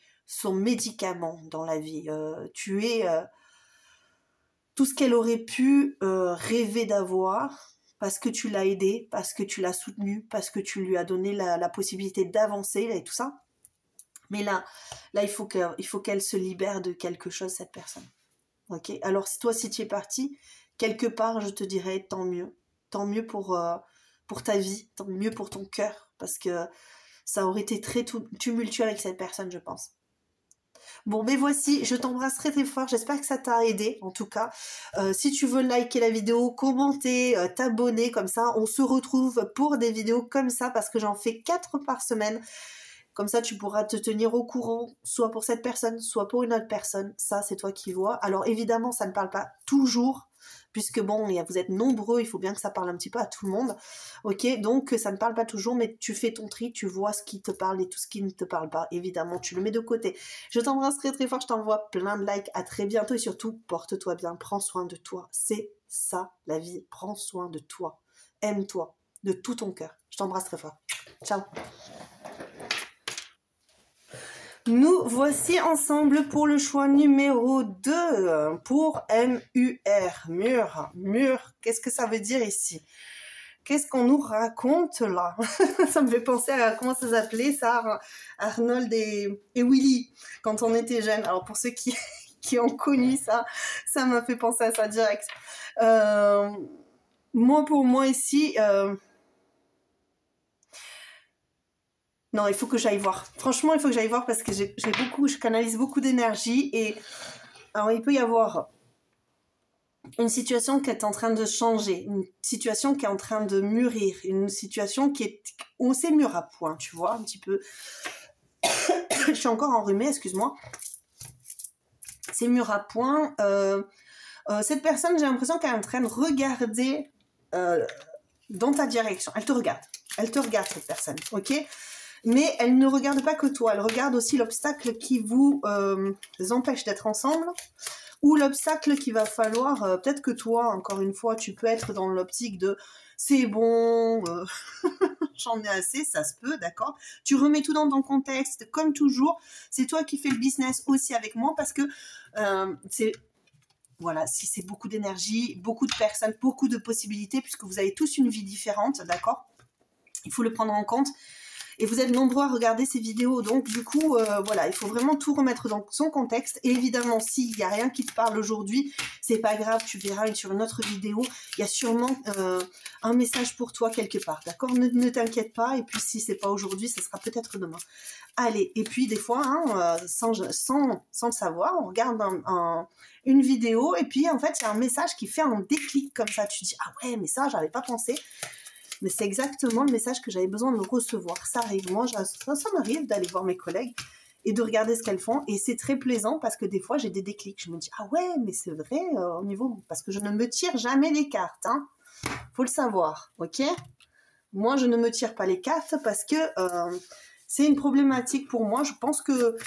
Speaker 1: médicament dans la vie. Tu es tout ce qu'elle aurait pu rêver d'avoir, parce que tu l'as aidé, parce que tu l'as soutenu, parce que tu lui as donné la possibilité d'avancer et tout ça. Mais là, il faut qu'elle se libère de quelque chose, cette personne. Ok. Alors toi, si tu es parti, quelque part, je te dirais tant mieux pour ta vie, tant mieux pour ton cœur, parce que ça aurait été très tumultueux avec cette personne, je pense. Bon, mais voici, je t'embrasse très très fort, j'espère que ça t'a aidé, en tout cas. Si tu veux liker la vidéo, commenter, t'abonner, comme ça, on se retrouve pour des vidéos comme ça, parce que j'en fais 4 par semaine. Comme ça, tu pourras te tenir au courant, soit pour cette personne, soit pour une autre personne. Ça, c'est toi qui vois. Alors, évidemment, ça ne parle pas toujours, puisque bon, vous êtes nombreux, il faut bien que ça parle un petit peu à tout le monde. Ok, donc ça ne parle pas toujours, mais tu fais ton tri, tu vois ce qui te parle et tout ce qui ne te parle pas. Évidemment, tu le mets de côté. Je t'embrasse très très fort, je t'envoie plein de likes. À très bientôt et surtout, porte-toi bien, prends soin de toi. C'est ça, la vie. Prends soin de toi. Aime-toi de tout ton cœur. Je t'embrasse très fort. Ciao. Nous voici ensemble pour le choix numéro 2, pour MUR, mur. Qu'est-ce que ça veut dire ici? Qu'est-ce qu'on nous raconte là? Ça me fait penser à comment ça s'appelait ça, Arnold et Willy quand on était jeunes. Alors pour ceux qui ont connu ça, ça m'a fait penser à ça direct. Moi pour moi ici, non, il faut que j'aille voir. Franchement, il faut que j'aille voir parce que je canalise beaucoup d'énergie et alors il peut y avoir une situation qui est en train de changer, une situation qui est en train de mûrir, une situation où c'est mûr à point, tu vois, un petit peu. Je suis encore enrhumée, excuse-moi. C'est mûr à point. Cette personne, j'ai l'impression qu'elle est en train de regarder dans ta direction. Elle te regarde. Elle te regarde, cette personne, ok? Mais elle ne regarde pas que toi. Elle regarde aussi l'obstacle qui vous empêche d'être ensemble. Ou l'obstacle qu'il va falloir, peut-être que toi, encore une fois, tu peux être dans l'optique de c'est bon, j'en ai assez, ça se peut, d'accord. Tu remets tout dans ton contexte, comme toujours. C'est toi qui fais le business aussi avec moi parce que voilà, si c'est beaucoup d'énergie, beaucoup de personnes, beaucoup de possibilités, puisque vous avez tous une vie différente, d'accord. Il faut le prendre en compte. Et vous êtes nombreux à regarder ces vidéos, donc du coup, voilà, il faut vraiment tout remettre dans son contexte. Et évidemment, s'il n'y a rien qui te parle aujourd'hui, c'est pas grave, tu verras sur une autre vidéo, il y a sûrement un message pour toi quelque part, d'accord? Ne t'inquiète pas, et puis si c'est pas aujourd'hui, ce sera peut-être demain. Allez, et puis des fois, hein, sans le savoir, on regarde une vidéo, et puis en fait, il y a un message qui fait un déclic comme ça. Tu dis, ah ouais, mais ça, j'avais pas pensé. Mais c'est exactement le message que j'avais besoin de recevoir. Ça arrive, moi, ça m'arrive d'aller voir mes collègues et de regarder ce qu'elles font. Et c'est très plaisant parce que des fois, j'ai des déclics. Je me dis, ah ouais, mais c'est vrai, au niveau... Parce que je ne me tire jamais les cartes, hein. Faut le savoir, ok? Moi, je ne me tire pas les cartes parce que c'est une problématique pour moi. Je pense que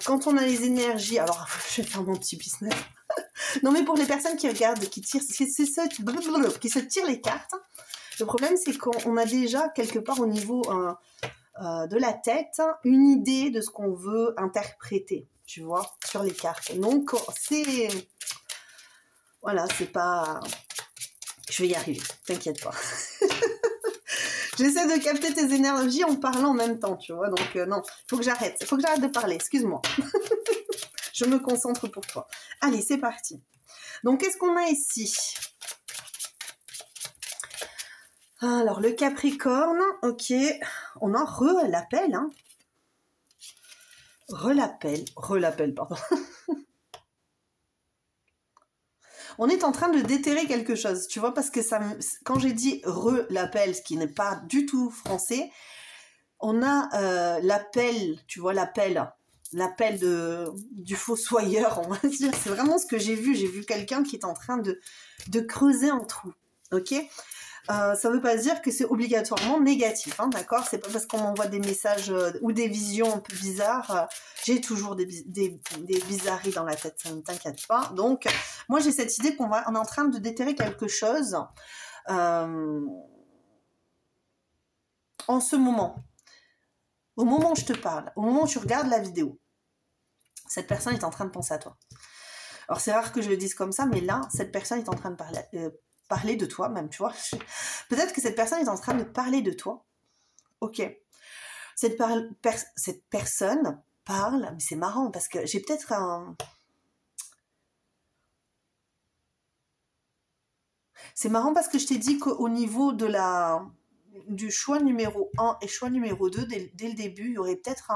Speaker 1: quand on a les énergies... Alors, je vais faire mon petit business. Non, mais pour les personnes qui regardent, qui se tirent les cartes... Le problème, c'est qu'on a déjà, quelque part, au niveau de la tête, une idée de ce qu'on veut interpréter, tu vois, sur les cartes. Donc, c'est... Voilà, c'est pas... Je vais y arriver, t'inquiète pas. J'essaie de capter tes énergies en parlant en même temps, tu vois. Donc, non, il faut que j'arrête de parler, excuse-moi. Je me concentre pour toi. Allez, c'est parti. Donc, qu'est-ce qu'on a ici ? Alors, le Capricorne, ok, on a l'appel, hein. Relappel, pardon. On est en train de déterrer quelque chose, tu vois, parce que ça, quand j'ai dit l'appel, ce qui n'est pas du tout français, on a l'appel, tu vois, l'appel du fossoyeur, on va dire. C'est vraiment ce que j'ai vu quelqu'un qui est en train de creuser un trou, ok. Ça ne veut pas dire que c'est obligatoirement négatif, hein, d'accord? C'est pas parce qu'on m'envoie des messages ou des visions un peu bizarres. J'ai toujours des bizarreries dans la tête, ça ne t'inquiète pas. Donc, moi, j'ai cette idée on est en train de déterrer quelque chose en ce moment. Au moment où je te parle, au moment où tu regardes la vidéo, cette personne est en train de penser à toi. Alors, c'est rare que je le dise comme ça, mais là, cette personne est en train de parler de toi même, tu vois. Peut-être que cette personne est en train de parler de toi. Ok. Cette personne parle, mais c'est marrant parce que j'ai peut-être C'est marrant parce que je t'ai dit qu'au niveau du choix numéro 1 et choix numéro 2, dès le début, il y aurait peut-être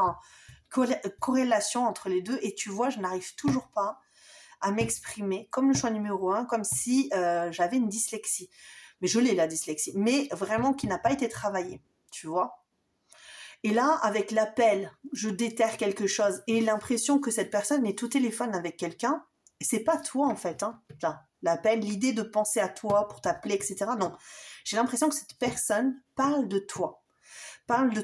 Speaker 1: une corrélation entre les deux. Et tu vois, je n'arrive toujours pas à m'exprimer comme le choix numéro 1, comme si j'avais une dyslexie. Mais je l'ai, la dyslexie, mais vraiment qui n'a pas été travaillée, tu vois. Et là, avec l'appel, je déterre quelque chose et l'impression que cette personne est au téléphone avec quelqu'un, et c'est pas toi en fait, hein. L'appel, l'idée de penser à toi pour t'appeler, etc. Non, j'ai l'impression que cette personne parle de toi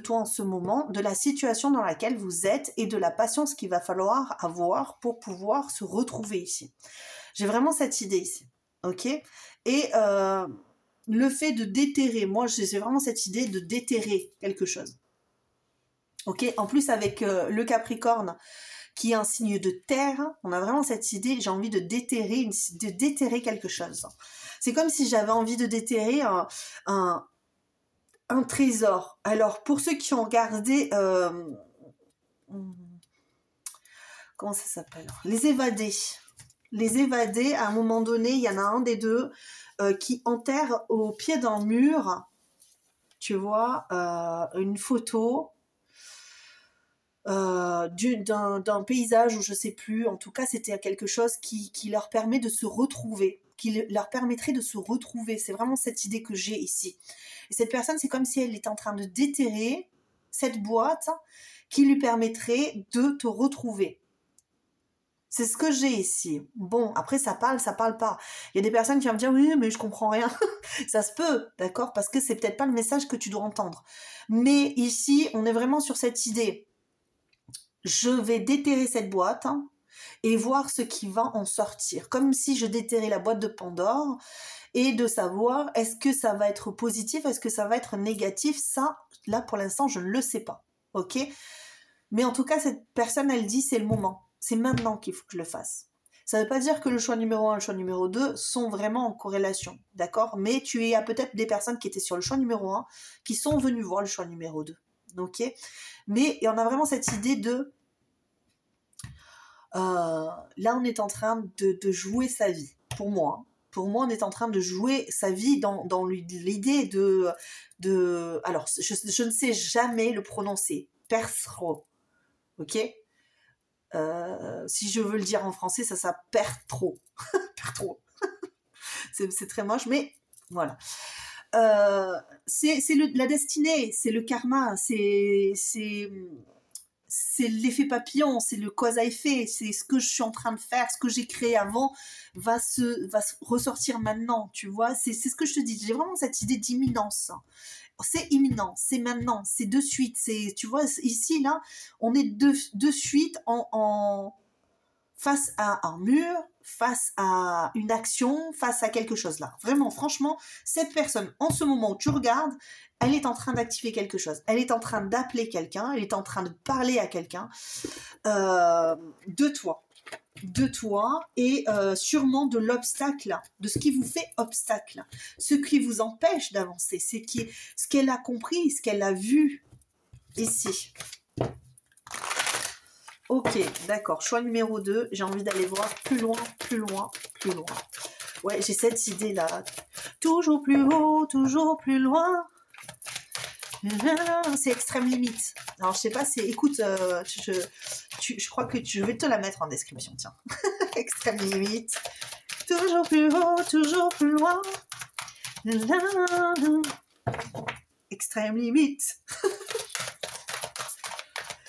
Speaker 1: en ce moment, de la situation dans laquelle vous êtes et de la patience qu'il va falloir avoir pour pouvoir se retrouver ici. J'ai vraiment cette idée ici, ok? Et le fait de déterrer, moi j'ai vraiment cette idée de déterrer quelque chose. Ok, en plus avec le Capricorne, qui est un signe de terre, on a vraiment cette idée, j'ai envie de déterrer quelque chose. C'est comme si j'avais envie de déterrer un trésor. Alors, pour ceux qui ont regardé... comment ça s'appelle? Les évadés. Les évadés, à un moment donné, il y en a un des deux qui enterre au pied d'un mur, tu vois, une photo d'un paysage ou je sais plus. En tout cas, c'était quelque chose qui leur permet de se retrouver, qui leur permettrait de se retrouver. C'est vraiment cette idée que j'ai ici. Et cette personne, c'est comme si elle était en train de déterrer cette boîte qui lui permettrait de te retrouver. C'est ce que j'ai ici. Bon, après, ça parle pas. Il y a des personnes qui vont me dire, oui, mais je comprends rien. Ça se peut, d'accord? Parce que c'est peut-être pas le message que tu dois entendre. Mais ici, on est vraiment sur cette idée. Je vais déterrer cette boîte et voir ce qui va en sortir. Comme si je déterrais la boîte de Pandore et de savoir est-ce que ça va être positif, est-ce que ça va être négatif. Ça, là, pour l'instant, je ne le sais pas. Ok? Mais en tout cas, cette personne, elle dit c'est le moment. C'est maintenant qu'il faut que je le fasse. Ça ne veut pas dire que le choix numéro 1 et le choix numéro 2 sont vraiment en corrélation, d'accord? Mais tu as peut-être des personnes qui étaient sur le choix numéro 1 qui sont venues voir le choix numéro 2, ok? Mais on a vraiment cette idée de... là, on est en train de jouer sa vie, pour moi. Pour moi, on est en train de jouer sa vie dans l'idée de... Alors, je ne sais jamais le prononcer. Persro, ok? Si je veux le dire en français, ça perd trop. Perd trop. C'est très moche, mais voilà. C'est la destinée, c'est le karma, c'est l'effet papillon, c'est le cause à effet, c'est ce que je suis en train de faire, ce que j'ai créé avant va se ressortir maintenant, tu vois, c'est ce que je te dis, j'ai vraiment cette idée d'imminence. C'est imminent, c'est maintenant, c'est de suite, c'est, tu vois, ici, là, on est de suite face à un mur, face à une action, face à quelque chose là. Vraiment, franchement, cette personne, en ce moment où tu regardes, elle est en train d'activer quelque chose. Elle est en train d'appeler quelqu'un, elle est en train de parler à quelqu'un de toi. De toi et sûrement de l'obstacle, de ce qui vous fait obstacle, ce qui vous empêche d'avancer, c'est ce qu'elle a compris, ce qu'elle a vu ici. Ok, d'accord, choix numéro 2, j'ai envie d'aller voir plus loin, plus loin, plus loin. Ouais, j'ai cette idée-là. Toujours plus haut, toujours plus loin. C'est extrême limite. Alors, je sais pas, écoute, je crois que je vais te la mettre en description, tiens. Extrême limite. Toujours plus haut, toujours plus loin. Extrême limite.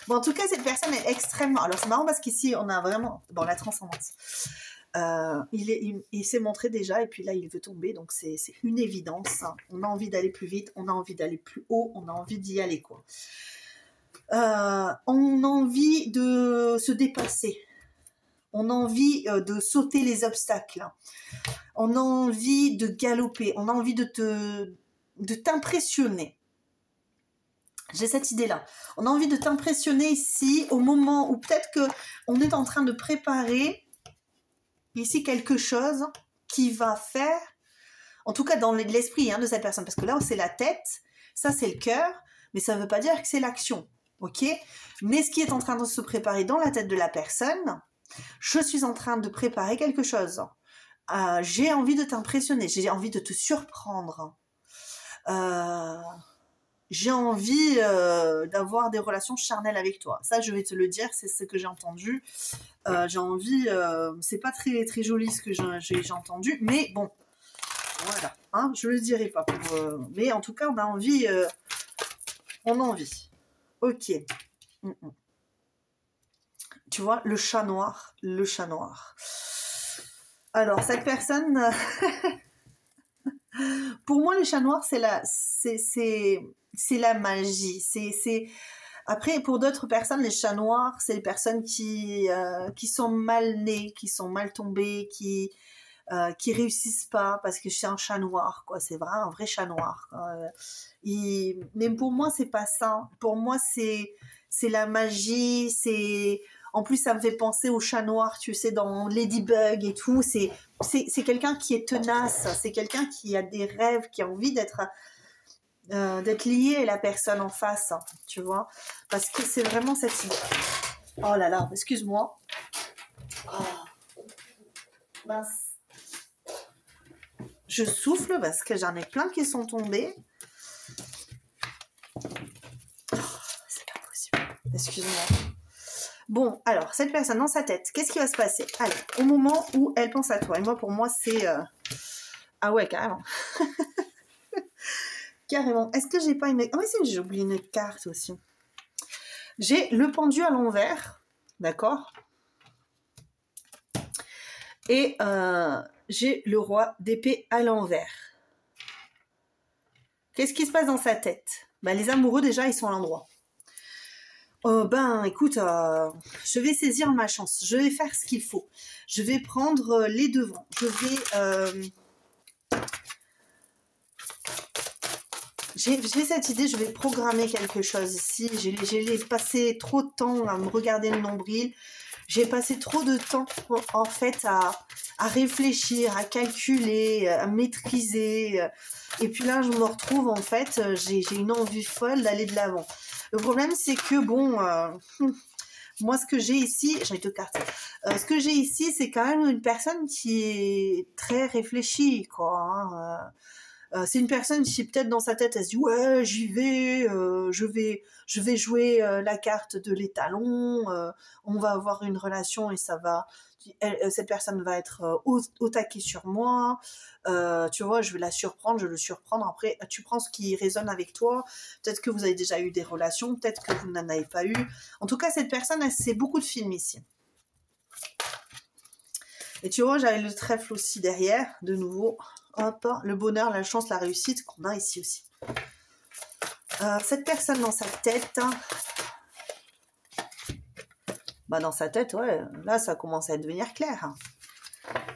Speaker 1: Bon, en tout cas, cette personne est extrêmement... Alors, c'est marrant parce qu'ici, on a vraiment... Bon, la transcendance. Il s'est montré déjà, et puis là, il veut tomber, donc c'est une évidence. On a envie d'aller plus vite, on a envie d'aller plus haut, on a envie d'y aller, quoi. On a envie de se dépasser. On a envie de sauter les obstacles. On a envie de galoper. On a envie de t'impressionner. J'ai cette idée-là. On a envie de t'impressionner ici au moment où peut-être qu'on est en train de préparer ici quelque chose qui va faire, en tout cas dans l'esprit de cette personne, parce que là c'est la tête, ça c'est le cœur, mais ça ne veut pas dire que c'est l'action, ok? Mais ce qui est en train de se préparer dans la tête de la personne, je suis en train de préparer quelque chose. J'ai envie de t'impressionner, j'ai envie de te surprendre. J'ai envie d'avoir des relations charnelles avec toi. Ça, je vais te le dire, c'est ce que j'ai entendu. J'ai envie... c'est pas très, très joli ce que j'ai entendu, mais bon, voilà. Hein, je le dirai pas. Mais en tout cas, on a envie... on a envie. Ok. Tu vois, le chat noir. Le chat noir. Alors, cette personne... Pour moi, le chat noir, c'est la magie. Après, pour d'autres personnes, les chats noirs, c'est les personnes qui sont mal nées, qui sont mal tombées, qui réussissent pas parce que c'est un chat noir, quoi. C'est vrai, un vrai chat noir. Mais pour moi, c'est pas ça. Pour moi, c'est la magie. En plus, ça me fait penser au chat noir, tu sais, dans Ladybug et tout. C'est quelqu'un qui est tenace. C'est quelqu'un qui a des rêves, qui a envie d'être lié à la personne en face, hein, tu vois, parce que c'est vraiment cette idée. Oh là là, excuse-moi. Oh, mince. Je souffle parce que j'en ai plein qui sont tombés. Oh, c'est pas possible. Excuse-moi. Bon, alors, cette personne dans sa tête, qu'est-ce qui va se passer? Allez, au moment où elle pense à toi. Et moi, pour moi, c'est... Ah ouais, carrément. Carrément. Est-ce que j'ai pas une... Ah oui, si, j'ai oublié une carte aussi. J'ai le pendu à l'envers, d'accord? Et j'ai le roi d'épée à l'envers. Qu'est-ce qui se passe dans sa tête? Ben, les amoureux, déjà, ils sont à l'endroit. Ben, écoute, je vais saisir ma chance. Je vais faire ce qu'il faut. Je vais prendre les devants. Je vais... J'ai cette idée, je vais programmer quelque chose ici. J'ai passé trop de temps à me regarder le nombril. J'ai passé trop de temps, en fait, à réfléchir, à calculer, à maîtriser. Et puis là, je me retrouve, en fait, j'ai une envie folle d'aller de l'avant. Le problème, c'est que, bon, moi, ce que j'ai ici, j'ai deux cartes. Ce que j'ai ici, c'est quand même une personne qui est très réfléchie, quoi. Hein, c'est une personne qui peut-être dans sa tête elle se dit ouais j'y vais, je vais jouer la carte de l'étalon, on va avoir une relation et ça va, cette personne va être au taquet sur moi, tu vois, je vais la surprendre, je vais le surprendre. Après tu prends ce qui résonne avec toi, peut-être que vous avez déjà eu des relations, peut-être que vous n'en avez pas eu. En tout cas cette personne elle sait beaucoup de films ici. Et tu vois, j'avais le trèfle aussi derrière, de nouveau. Hop, le bonheur, la chance, la réussite qu'on a ici aussi. Cette personne dans sa tête, bah dans sa tête, ouais, là, ça commence à devenir clair.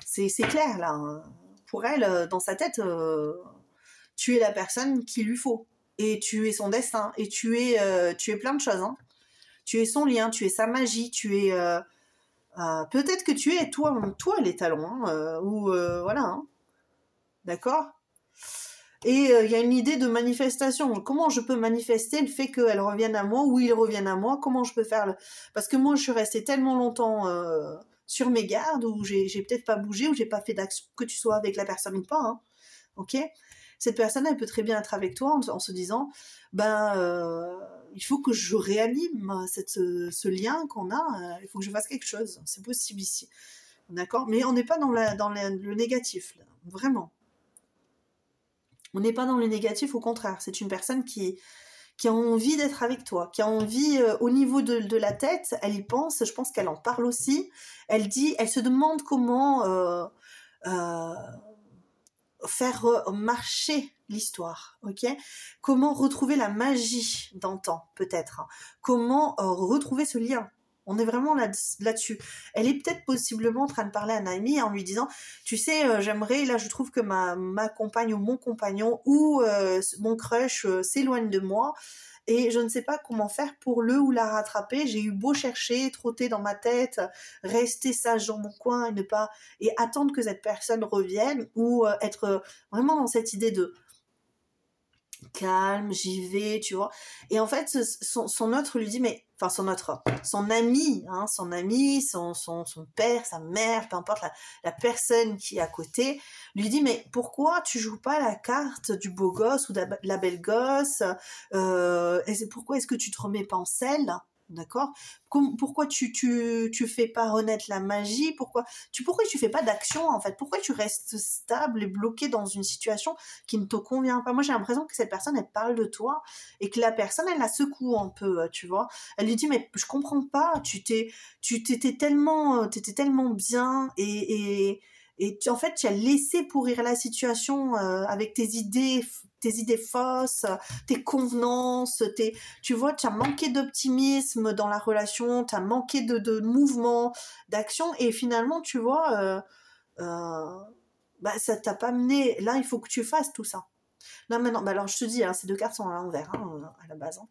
Speaker 1: C'est clair, là. Pour elle, dans sa tête, tu es la personne qu'il lui faut. Et tu es son destin. Et tu es plein de choses. Hein. Tu es son lien, tu es sa magie, tu es... peut-être que tu es toi les talons. Hein, ou voilà. Hein. D'accord ? Et il y a une idée de manifestation. Comment je peux manifester le fait qu'elle revienne à moi ou il revienne à moi? Comment je peux faire Parce que moi, je suis restée tellement longtemps sur mes gardes où j'ai peut-être pas bougé, où j'ai pas fait d'action, que tu sois avec la personne ou pas. Hein. Ok? Cette personne, elle peut très bien être avec toi en se disant, il faut que je réanime ce lien qu'on a. Il faut que je fasse quelque chose. C'est possible ici. D'accord? Mais on n'est pas dans le négatif, là. Vraiment. On n'est pas dans le négatif, au contraire. C'est une personne qui a envie d'être avec toi, qui a envie, au niveau de la tête, elle y pense, je pense qu'elle en parle aussi. Elle se demande comment faire marcher l'histoire, ok? Comment retrouver la magie d'antan, peut-être. Hein. Comment retrouver ce lien. On est vraiment là-dessus. Elle est peut-être possiblement en train de parler à Naomi en lui disant, tu sais, j'aimerais, là je trouve que ma compagne ou mon compagnon ou mon crush s'éloigne de moi et je ne sais pas comment faire pour le ou la rattraper. J'ai eu beau chercher, trotter dans ma tête, rester sage dans mon coin et attendre que cette personne revienne ou être vraiment dans cette idée de calme, j'y vais, tu vois. Et en fait, son autre lui dit, mais, enfin son ami, hein, son père, sa mère, peu importe la personne qui est à côté, lui dit, mais pourquoi tu joues pas la carte du beau gosse ou de la belle gosse, pourquoi est-ce que tu te remets pas en selle? D'accord? Pourquoi tu fais pas renaître la magie? Pourquoi tu fais pas d'action en fait? Pourquoi tu restes stable et bloqué dans une situation qui ne te convient pas? Moi j'ai l'impression que cette personne elle parle de toi et que la personne elle la secoue un peu, tu vois. Elle lui dit mais je comprends pas, t'étais tellement bien et en fait tu as laissé pourrir la situation avec tes idées fausses, tes convenances, tu vois, tu as manqué d'optimisme dans la relation, tu as manqué de mouvement, d'action, et finalement, tu vois, ça t'a pas mené. Là, il faut que tu fasses tout ça. Là, maintenant, alors je te dis, hein, ces deux cartes sont à l'envers, hein, à la base. Hein.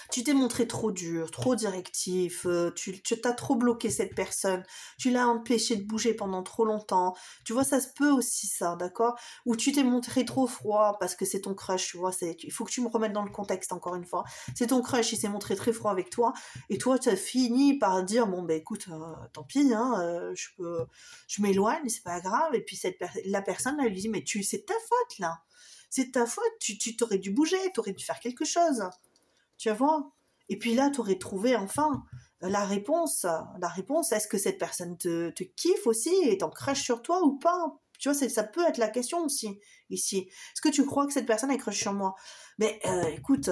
Speaker 1: Tu t'es montré trop dur, trop directif, tu t'as trop bloqué cette personne, tu l'as empêché de bouger pendant trop longtemps. Tu vois, ça se peut aussi ça, d'accord? Ou tu t'es montré trop froid parce que c'est ton crush, tu vois, il faut que tu me remettes dans le contexte encore une fois. C'est ton crush, il s'est montré très froid avec toi, et toi, tu as fini par dire, bon, ben écoute, tant pis, hein, je m'éloigne, c'est pas grave, et puis la personne, elle lui dit, mais c'est ta faute, là. C'est ta faute, tu t'aurais dû bouger, t'aurais dû faire quelque chose. Tu vois? Et puis là, tu aurais trouvé enfin la réponse. La réponse, est-ce que cette personne te kiffe aussi et t'en crush sur toi ou pas? Tu vois, ça peut être la question aussi, ici. Est-ce que tu crois que cette personne est crush sur moi? Mais écoute,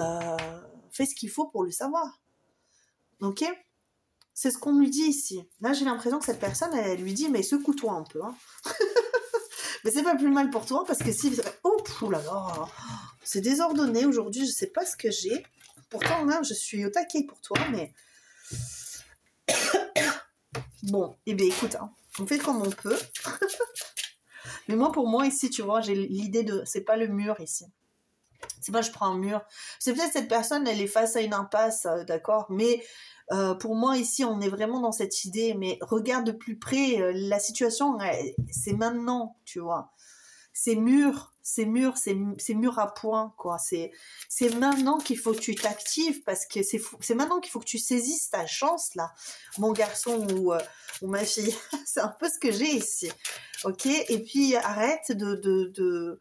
Speaker 1: fais ce qu'il faut pour le savoir. Ok? C'est ce qu'on lui dit ici. Là, j'ai l'impression que cette personne, elle lui dit, mais secoue-toi un peu. Hein. Mais c'est pas plus mal pour toi, parce que si... Oh, là là, c'est désordonné aujourd'hui, je sais pas ce que j'ai. Pourtant, là, je suis au taquet pour toi, mais... Bon, eh bien, écoute, hein, on fait comme on peut. Mais moi, pour moi, ici, tu vois, j'ai l'idée de... C'est pas le mur, ici. C'est pas je prends un mur. C'est peut-être cette personne, elle est face à une impasse, d'accord? Mais pour moi, ici, on est vraiment dans cette idée. Mais regarde de plus près, la situation, c'est maintenant, tu vois. C'est mûr à point, quoi. C'est maintenant qu'il faut que tu t'actives parce que c'est maintenant qu'il faut que tu saisisses ta chance, là, mon garçon ou ma fille. C'est un peu ce que j'ai ici, ok? Et puis, arrête de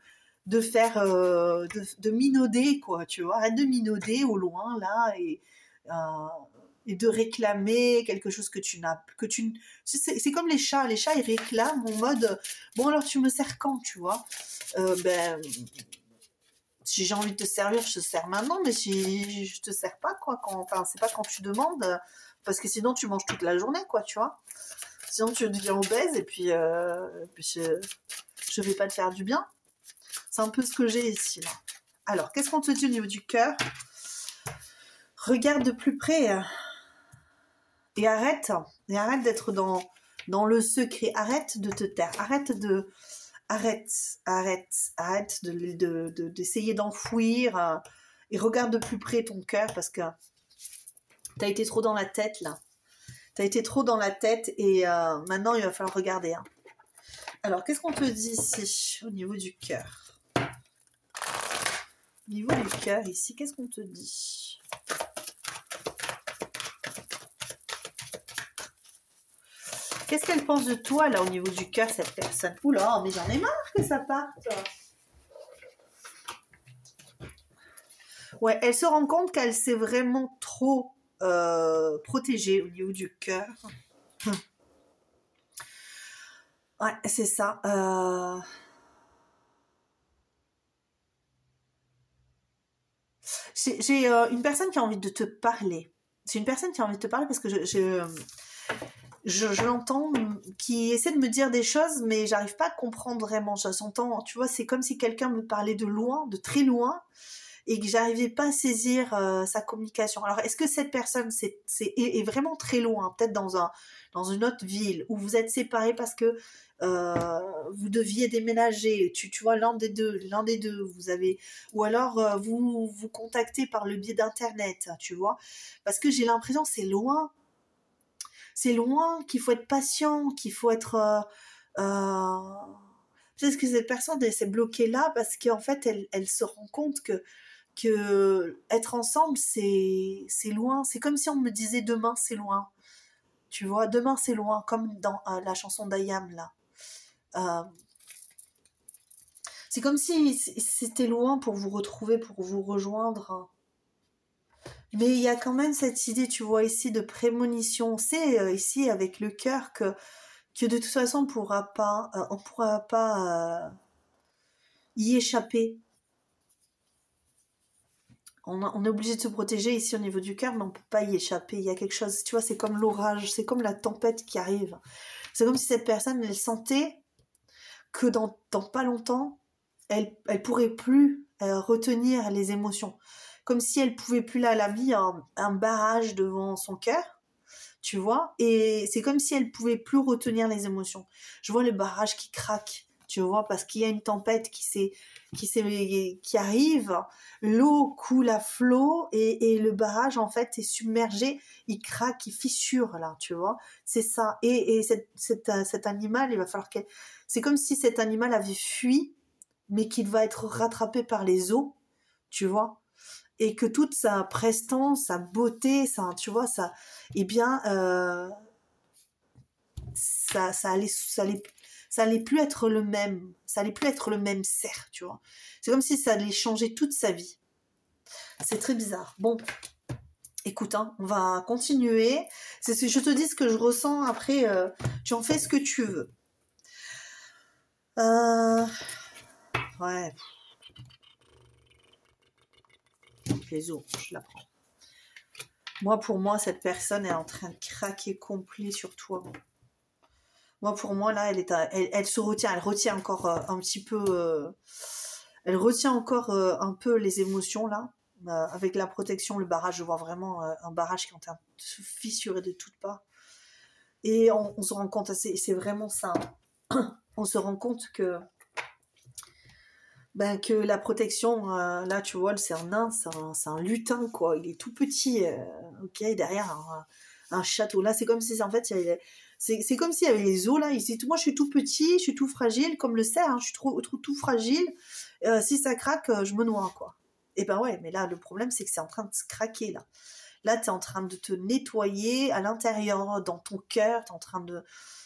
Speaker 1: faire, de minauder, quoi, tu vois? Arrête de minauder au loin, là, et de réclamer quelque chose que tu n'as, c'est comme les chats ils réclament en mode bon alors tu me sers quand, tu vois, ben si j'ai envie de te servir je te sers maintenant, mais si je te sers pas, quoi, enfin c'est pas quand tu demandes, parce que sinon tu manges toute la journée, quoi, tu vois, sinon tu deviens obèse et puis je vais pas te faire du bien. C'est un peu ce que j'ai ici, là. Alors qu'est-ce qu'on te dit au niveau du cœur? Regarde de plus près. Et arrête d'être dans le secret, arrête de te taire, arrête d'essayer d'enfouir, et regarde de plus près ton cœur, parce que t'as été trop dans la tête, là. T'as été trop dans la tête, et maintenant il va falloir regarder. Hein. Alors, qu'est-ce qu'on te dit ici, au niveau du cœur? Au niveau du cœur, ici, qu'est-ce qu'on te dit? Qu'est-ce qu'elle pense de toi, là, au niveau du cœur, cette personne? Oula, mais j'en ai marre que ça parte. Ouais, elle se rend compte qu'elle s'est vraiment trop protégée au niveau du cœur. Ouais, c'est ça. J'ai une personne qui a envie de te parler. C'est une personne qui a envie de te parler parce que je l'entends, qui essaie de me dire des choses, mais j'arrive pas à comprendre vraiment. Je s'entends, tu vois, c'est comme si quelqu'un me parlait de loin, de très loin, et que j'arrivais pas à saisir sa communication. Alors, est-ce que cette personne est vraiment très loin, peut-être dans une autre ville, où vous êtes séparés parce que vous deviez déménager, tu vois, l'un des deux, vous avez, ou alors vous contactez par le biais d'internet, tu vois, parce que j'ai l'impression que c'est loin, qu'il faut être patient, qu'il faut être peut-être que cette personne elle s'est bloquée là parce qu'en fait elle se rend compte que être ensemble c'est loin, c'est comme si on me disait demain c'est loin, tu vois, demain c'est loin, comme dans la chanson d'Ayam là. C'est comme si c'était loin pour vous retrouver, pour vous rejoindre. Mais il y a quand même cette idée, tu vois, ici de prémonition. C'est ici avec le cœur que de toute façon on pourra pas y échapper. On est obligé de se protéger ici au niveau du cœur, mais on peut pas y échapper. Il y a quelque chose, tu vois, c'est comme l'orage, c'est comme la tempête qui arrive. C'est comme si cette personne, elle sentait que dans pas longtemps, elle pourrait plus retenir les émotions. Comme si elle pouvait plus, là, elle a mis un barrage devant son cœur, tu vois, et c'est comme si elle pouvait plus retenir les émotions. Je vois le barrage qui craque, tu vois, parce qu'il y a une tempête qui arrive, l'eau coule à flot et le barrage en fait est submergé, il craque, il fissure là, tu vois, c'est ça. Et cet animal, il va falloir qu'elle... C'est comme si cet animal avait fui, mais qu'il va être rattrapé par les eaux, tu vois, et que toute sa prestance, sa beauté, ça, tu vois, ça, eh bien, ça allait plus être le même, ça allait plus être le même cerf, tu vois. C'est comme si ça allait changer toute sa vie. C'est très bizarre. Bon, écoute, hein, on va continuer. Je te dis ce que je ressens. Après, tu en fais ce que tu veux. Ouais. Les os, je la prends. Moi, pour moi, cette personne est en train de craquer complet sur toi. Moi, pour moi, là, elle se retient. Elle retient encore un petit peu... elle retient encore un peu les émotions, là. Avec la protection, le barrage, je vois vraiment un barrage qui est en train de se fissurer de toutes parts. Et on se rend compte, c'est vraiment ça. On se rend compte que la protection, là, tu vois, c'est un nain, c'est un lutin, quoi. Il est tout petit, ok, derrière un château. Là, c'est comme si, en fait, c'est comme s'il y avait les os, là. Moi, je suis tout petit, je suis tout fragile, comme le cerf, hein, je suis tout fragile. Si ça craque, je me noie, quoi. Et ben ouais, mais là, le problème, c'est que c'est en train de se craquer, là. Là, tu es en train de te nettoyer à l'intérieur, dans ton cœur,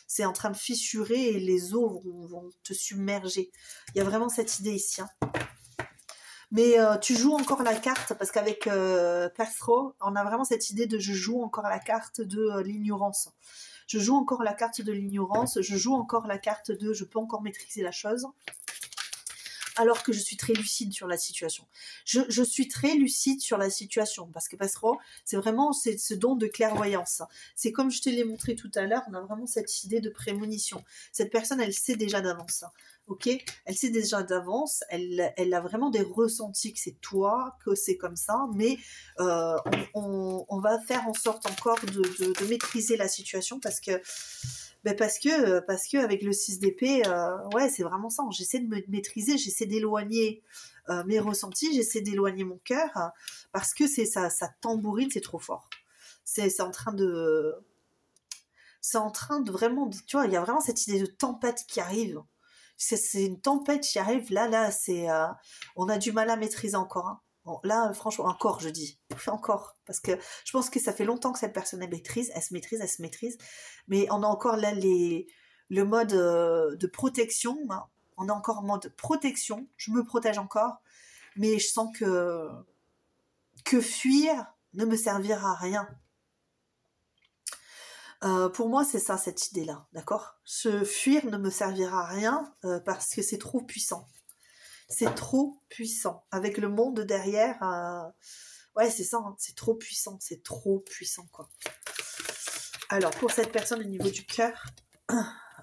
Speaker 1: c'est en train de fissurer et les eaux vont te submerger. Il y a vraiment cette idée ici. Hein. Mais tu joues encore la carte, parce qu'avec Perthro, on a vraiment cette idée de je joue encore la carte de l'ignorance. Je joue encore la carte de l'ignorance, je joue encore la carte de je peux encore maîtriser la chose. Alors que je suis très lucide sur la situation. Je suis très lucide sur la situation, parce que Passero, c'est vraiment ce don de clairvoyance. C'est comme je te l'ai montré tout à l'heure, on a vraiment cette idée de prémonition. Cette personne, elle sait déjà d'avance, ok? Elle sait déjà d'avance, elle a vraiment des ressentis que c'est toi, que c'est comme ça, mais on va faire en sorte encore de maîtriser la situation, parce que avec le 6 d'épée, ouais, c'est vraiment ça. J'essaie de me maîtriser, j'essaie d'éloigner mes ressentis, j'essaie d'éloigner mon cœur, parce que ça tambourine, c'est trop fort. C'est en train de vraiment, tu vois, il y a vraiment cette idée de tempête qui arrive. C'est une tempête qui arrive, là, on a du mal à maîtriser encore, hein. Bon, là, franchement, encore, je dis. Encore. Parce que je pense que ça fait longtemps que cette personne elle se maîtrise. Mais on a encore là le mode de protection. Hein. On a encore en mode protection. Je me protège encore. Mais je sens que fuir ne me servira à rien. Pour moi, c'est ça, cette idée-là. D'accord ? Se fuir ne me servira à rien parce que c'est trop puissant. C'est trop puissant. Avec le monde derrière, ouais, c'est ça, hein, c'est trop puissant, quoi. Alors, pour cette personne au niveau du cœur,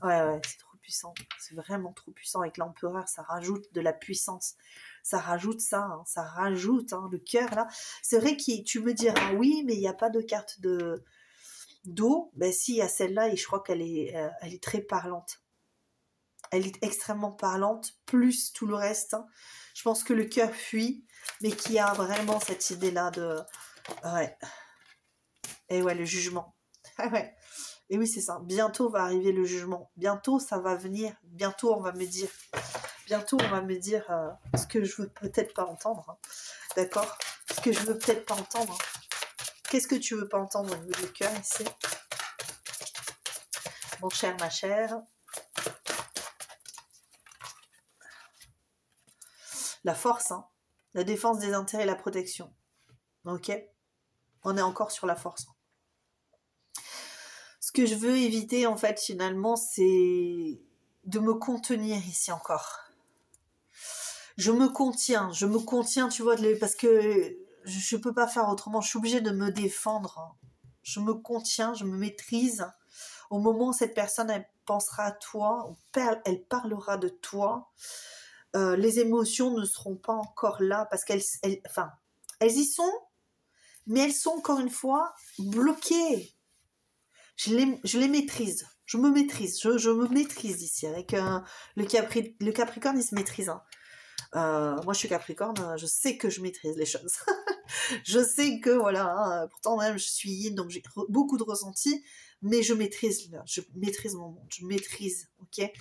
Speaker 1: ouais, c'est trop puissant, c'est vraiment trop puissant. Avec l'empereur, ça rajoute de la puissance. Ça rajoute ça, hein, le cœur, là. C'est vrai que tu me diras, oui, mais il n'y a pas de carte d'eau. Ben si, il y a celle-là, et je crois qu'elle est très parlante. Elle est extrêmement parlante, plus tout le reste. Hein. Je pense que le cœur fuit, mais qu'il y a vraiment cette idée-là de... Ouais. Et ouais, le jugement. Ouais. Et oui, c'est ça. Bientôt va arriver le jugement. Bientôt, ça va venir. Bientôt, on va me dire... ce que je veux peut-être pas entendre. Hein. D'accord ? Ce que je veux peut-être pas entendre. Hein. Qu'est-ce que tu veux pas entendre au niveau du cœur, ici ? Mon cher, ma chère... La force, hein. La défense des intérêts et la protection. Ok ? On est encore sur la force. Ce que je veux éviter, en fait, finalement, c'est de me contenir ici encore. Je me contiens, tu vois, parce que je peux pas faire autrement. Je suis obligée de me défendre. Je me contiens, je me maîtrise. Au moment où cette personne, elle pensera à toi, elle parlera de toi, les émotions ne seront pas encore là parce elles y sont, mais elles sont encore une fois bloquées. Je les maîtrise. Je me maîtrise, je me maîtrise ici. Avec le Capricorne, il se maîtrise. Hein. Moi, je suis Capricorne, je sais que je maîtrise les choses. Je sais que, voilà, hein, pourtant, même, je suis yin, donc j'ai beaucoup de ressentis, mais je maîtrise mon monde, je maîtrise, ok.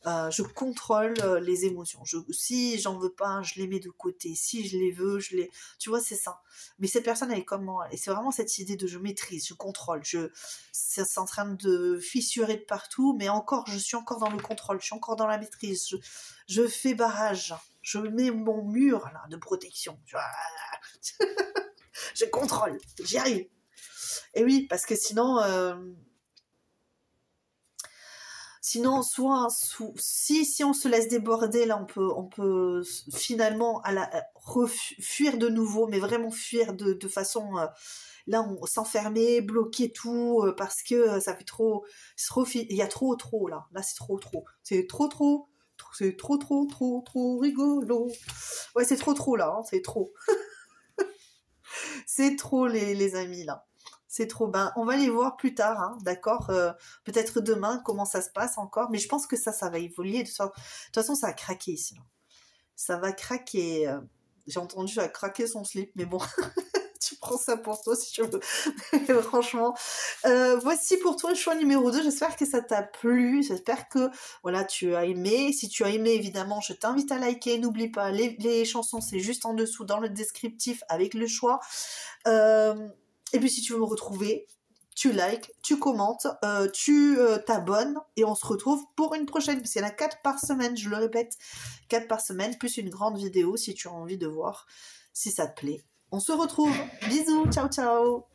Speaker 1: Je contrôle les émotions. Si j'en veux pas, je les mets de côté. Si je les veux, je les... Tu vois, c'est ça. Mais cette personne, elle est comme moi. Et c'est vraiment cette idée de je maîtrise, je contrôle. C'est en train de fissurer de partout, mais encore, je suis encore dans le contrôle. Je suis encore dans la maîtrise. Je fais barrage. Je mets mon mur là, de protection. Je contrôle. J'y arrive. Et oui, parce que sinon... Sinon, si on se laisse déborder, là, on peut finalement fuir de nouveau, mais vraiment fuir de façon... là, on s'enfermer, bloquer tout, parce que ça fait trop... Il y a trop, là. Là, c'est trop. C'est trop. C'est trop rigolo. Ouais, c'est trop, là. Hein, c'est trop. C'est trop, les amis, là. C'est trop bien. On va les voir plus tard, hein, d'accord, peut-être demain, comment ça se passe encore. Mais je pense que ça va évoluer. De toute façon, ça va craquer ici. Là. Ça va craquer. J'ai entendu, ça va craquer son slip. Mais bon, tu prends ça pour toi si tu veux. Franchement. Voici pour toi le choix numéro 2. J'espère que ça t'a plu. J'espère que voilà, tu as aimé. Si tu as aimé, évidemment, je t'invite à liker. N'oublie pas, les chansons, c'est juste en dessous dans le descriptif avec le choix. Et puis si tu veux me retrouver, tu likes, tu commentes, tu t'abonnes et on se retrouve pour une prochaine. Parce qu'il y en a 4 par semaine, je le répète, 4 par semaine, plus une grande vidéo si tu as envie de voir, si ça te plaît. On se retrouve. Bisous, ciao ciao.